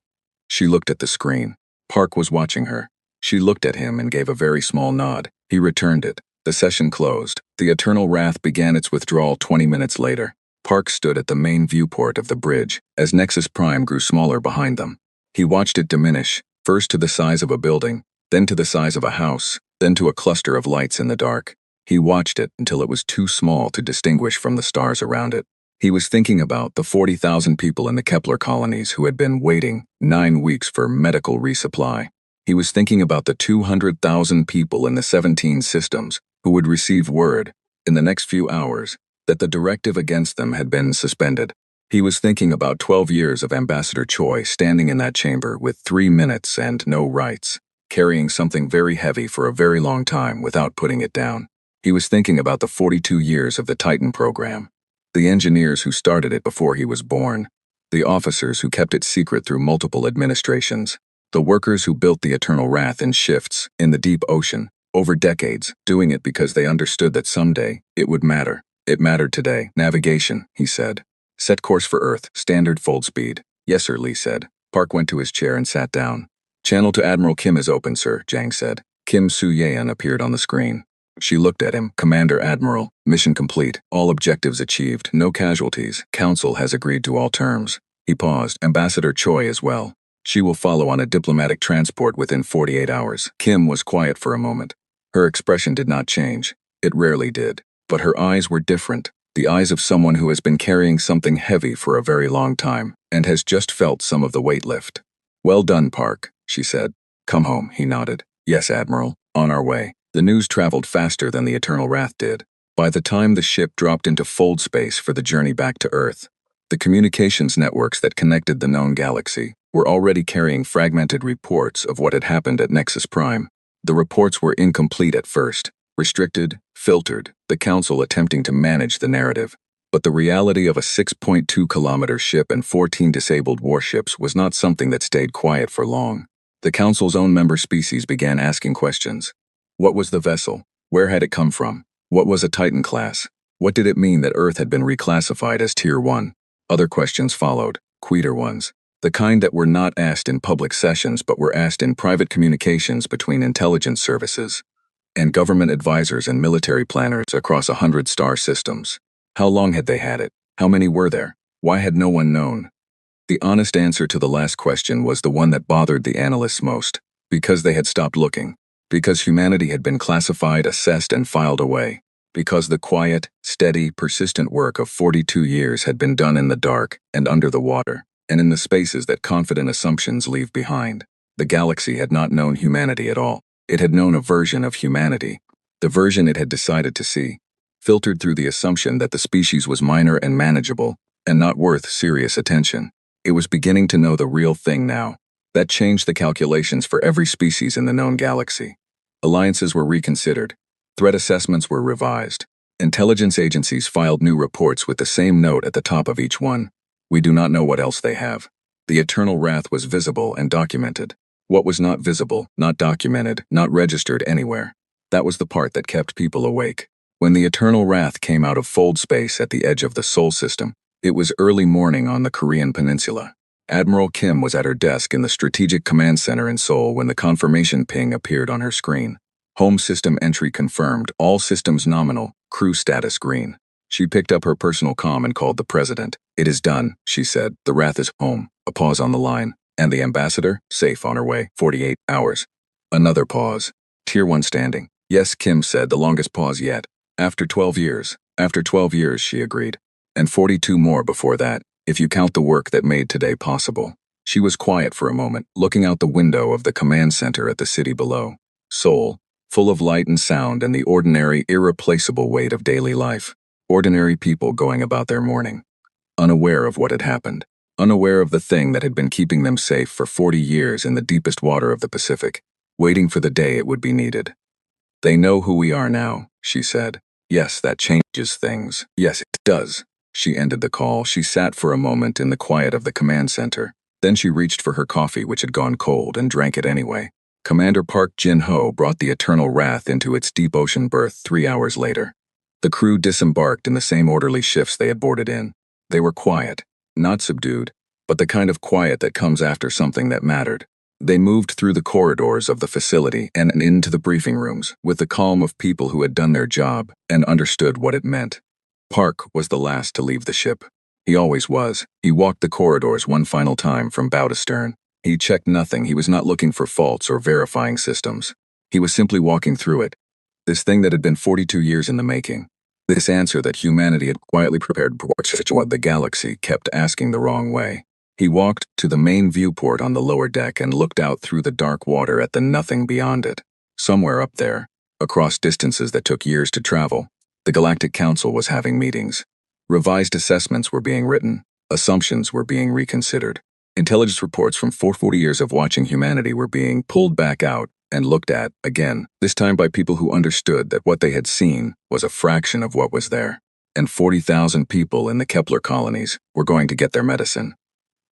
She looked at the screen. Park was watching her. She looked at him and gave a very small nod. He returned it. The session closed. The Eternal Wrath began its withdrawal 20 minutes later. Park stood at the main viewport of the bridge as Nexus Prime grew smaller behind them. He watched it diminish, first to the size of a building, then to the size of a house, then to a cluster of lights in the dark. He watched it until it was too small to distinguish from the stars around it. He was thinking about the 40,000 people in the Kepler colonies who had been waiting 9 weeks for medical resupply. He was thinking about the 200,000 people in the 17 systems who would receive word, in the next few hours, that the directive against them had been suspended. He was thinking about 12 years of Ambassador Choi standing in that chamber with 3 minutes and no rights, carrying something very heavy for a very long time without putting it down. He was thinking about the 42 years of the Titan program, the engineers who started it before he was born, the officers who kept it secret through multiple administrations, the workers who built the Eternal Wrath in shifts in the deep ocean, over decades, doing it because they understood that someday it would matter. It mattered today. Navigation, he said. Set course for Earth, standard fold speed. Yes, sir, Lee said. Park went to his chair and sat down. Channel to Admiral Kim is open, sir, Jang said. Kim Soo-yeon appeared on the screen. She looked at him. Commander Admiral, mission complete. All objectives achieved. No casualties. Council has agreed to all terms. He paused. Ambassador Choi as well. She will follow on a diplomatic transport within 48 hours. Kim was quiet for a moment. Her expression did not change. It rarely did. But her eyes were different, the eyes of someone who has been carrying something heavy for a very long time and has just felt some of the weight lift. Well done, Park, she said. Come home, he nodded. Yes, Admiral, on our way. The news traveled faster than the Eternal Wrath did. By the time the ship dropped into fold space for the journey back to Earth, the communications networks that connected the known galaxy were already carrying fragmented reports of what had happened at Nexus Prime. The reports were incomplete at first. Restricted, filtered, the Council attempting to manage the narrative. But the reality of a 6.2-kilometer ship and 14 disabled warships was not something that stayed quiet for long. The Council's own member species began asking questions. What was the vessel? Where had it come from? What was a Titan class? What did it mean that Earth had been reclassified as Tier 1? Other questions followed, quieter ones. The kind that were not asked in public sessions but were asked in private communications between intelligence services and government advisors and military planners across 100 star systems. How long had they had it? How many were there? Why had no one known? The honest answer to the last question was the one that bothered the analysts most. Because they had stopped looking. Because humanity had been classified, assessed, and filed away. Because the quiet, steady, persistent work of 42 years had been done in the dark and under the water, and in the spaces that confident assumptions leave behind. The galaxy had not known humanity at all. It had known a version of humanity, the version it had decided to see, filtered through the assumption that the species was minor and manageable, and not worth serious attention. It was beginning to know the real thing now. That changed the calculations for every species in the known galaxy. Alliances were reconsidered. Threat assessments were revised. Intelligence agencies filed new reports with the same note at the top of each one. We do not know what else they have. The eternal wrath was visible and documented. What was not visible, not documented, not registered anywhere? That was the part that kept people awake. When the eternal wrath came out of fold space at the edge of the Sol system, it was early morning on the Korean peninsula. Admiral Kim was at her desk in the Strategic Command Center in Seoul when the confirmation ping appeared on her screen. Home system entry confirmed, all systems nominal, crew status green. She picked up her personal comm and called the president. "It is done," she said. "The wrath is home." A pause on the line. "And the ambassador?" "Safe on her way. 48 hours. Another pause. "Tier 1 standing." "Yes," Kim said, "the longest pause yet." After 12 years. After 12 years, she agreed. And 42 more before that, if you count the work that made today possible. She was quiet for a moment, looking out the window of the command center at the city below. Seoul, full of light and sound and the ordinary, irreplaceable weight of daily life. Ordinary people going about their morning, unaware of what had happened, unaware of the thing that had been keeping them safe for 40 years in the deepest water of the Pacific, waiting for the day it would be needed. "They know who we are now," she said. "Yes, that changes things. Yes, it does." She ended the call. She sat for a moment in the quiet of the command center. Then she reached for her coffee, which had gone cold, and drank it anyway. Commander Park Jin-ho brought the Eternal Wrath into its deep ocean berth 3 hours later. The crew disembarked in the same orderly shifts they had boarded in. They were quiet, not subdued, but the kind of quiet that comes after something that mattered. They moved through the corridors of the facility and into the briefing rooms with the calm of people who had done their job and understood what it meant. Park was the last to leave the ship. He always was. He walked the corridors one final time from bow to stern. He checked nothing. He was not looking for faults or verifying systems. He was simply walking through it. This thing that had been 42 years in the making. This answer that humanity had quietly prepared for what the galaxy kept asking the wrong way. He walked to the main viewport on the lower deck and looked out through the dark water at the nothing beyond it. Somewhere up there, across distances that took years to travel, the Galactic Council was having meetings. Revised assessments were being written. Assumptions were being reconsidered. Intelligence reports from 440 years of watching humanity were being pulled back out and looked at again, this time by people who understood that what they had seen was a fraction of what was there. And 40,000 people in the Kepler colonies were going to get their medicine.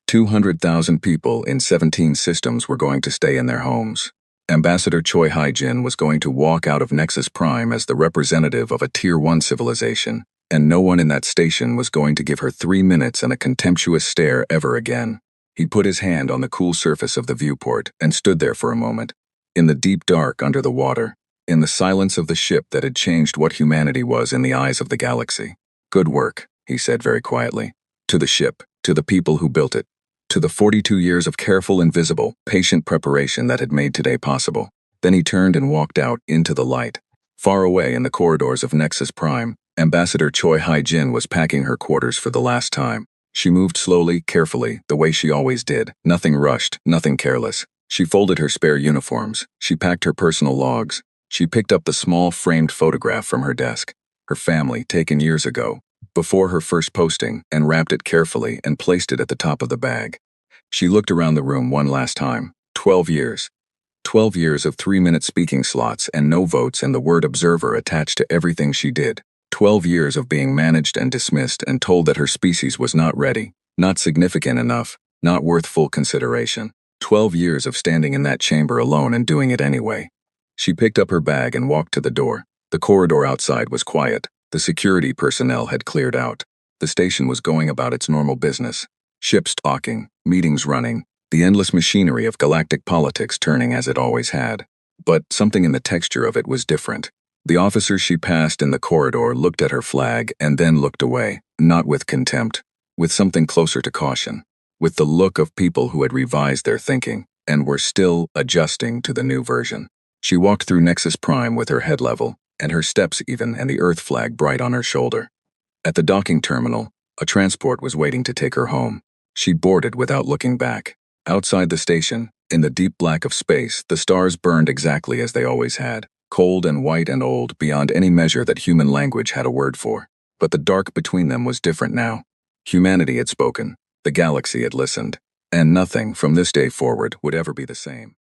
200,000 people in 17 systems were going to stay in their homes. Ambassador Choi Hae-jin was going to walk out of Nexus Prime as the representative of a Tier 1 civilization, and no one in that station was going to give her 3 minutes and a contemptuous stare ever again. He put his hand on the cool surface of the viewport and stood there for a moment, in the deep dark under the water, in the silence of the ship that had changed what humanity was in the eyes of the galaxy. "Good work," he said very quietly. To the ship, to the people who built it, to the 42 years of careful, invisible, patient preparation that had made today possible. Then he turned and walked out into the light. Far away in the corridors of Nexus Prime, Ambassador Choi Hae-jin was packing her quarters for the last time. She moved slowly, carefully, the way she always did. Nothing rushed, nothing careless. She folded her spare uniforms. She packed her personal logs. She picked up the small framed photograph from her desk. Her family, taken years ago, before her first posting, and wrapped it carefully and placed it at the top of the bag. She looked around the room one last time. 12 years. 12 years of 3-minute speaking slots and no votes and the word observer attached to everything she did. 12 years of being managed and dismissed and told that her species was not ready, not significant enough, not worth full consideration. 12 years of standing in that chamber alone and doing it anyway. She picked up her bag and walked to the door. The corridor outside was quiet. The security personnel had cleared out. The station was going about its normal business. Ships talking, meetings running, the endless machinery of galactic politics turning as it always had. But something in the texture of it was different. The officers she passed in the corridor looked at her flag and then looked away, not with contempt, with something closer to caution, with the look of people who had revised their thinking and were still adjusting to the new version. She walked through Nexus Prime with her head level, and her steps even, and the Earth flag bright on her shoulder. At the docking terminal, a transport was waiting to take her home. She boarded without looking back. Outside the station, in the deep black of space, the stars burned exactly as they always had, cold and white and old beyond any measure that human language had a word for. But the dark between them was different now. Humanity had spoken, the galaxy had listened, and nothing from this day forward would ever be the same.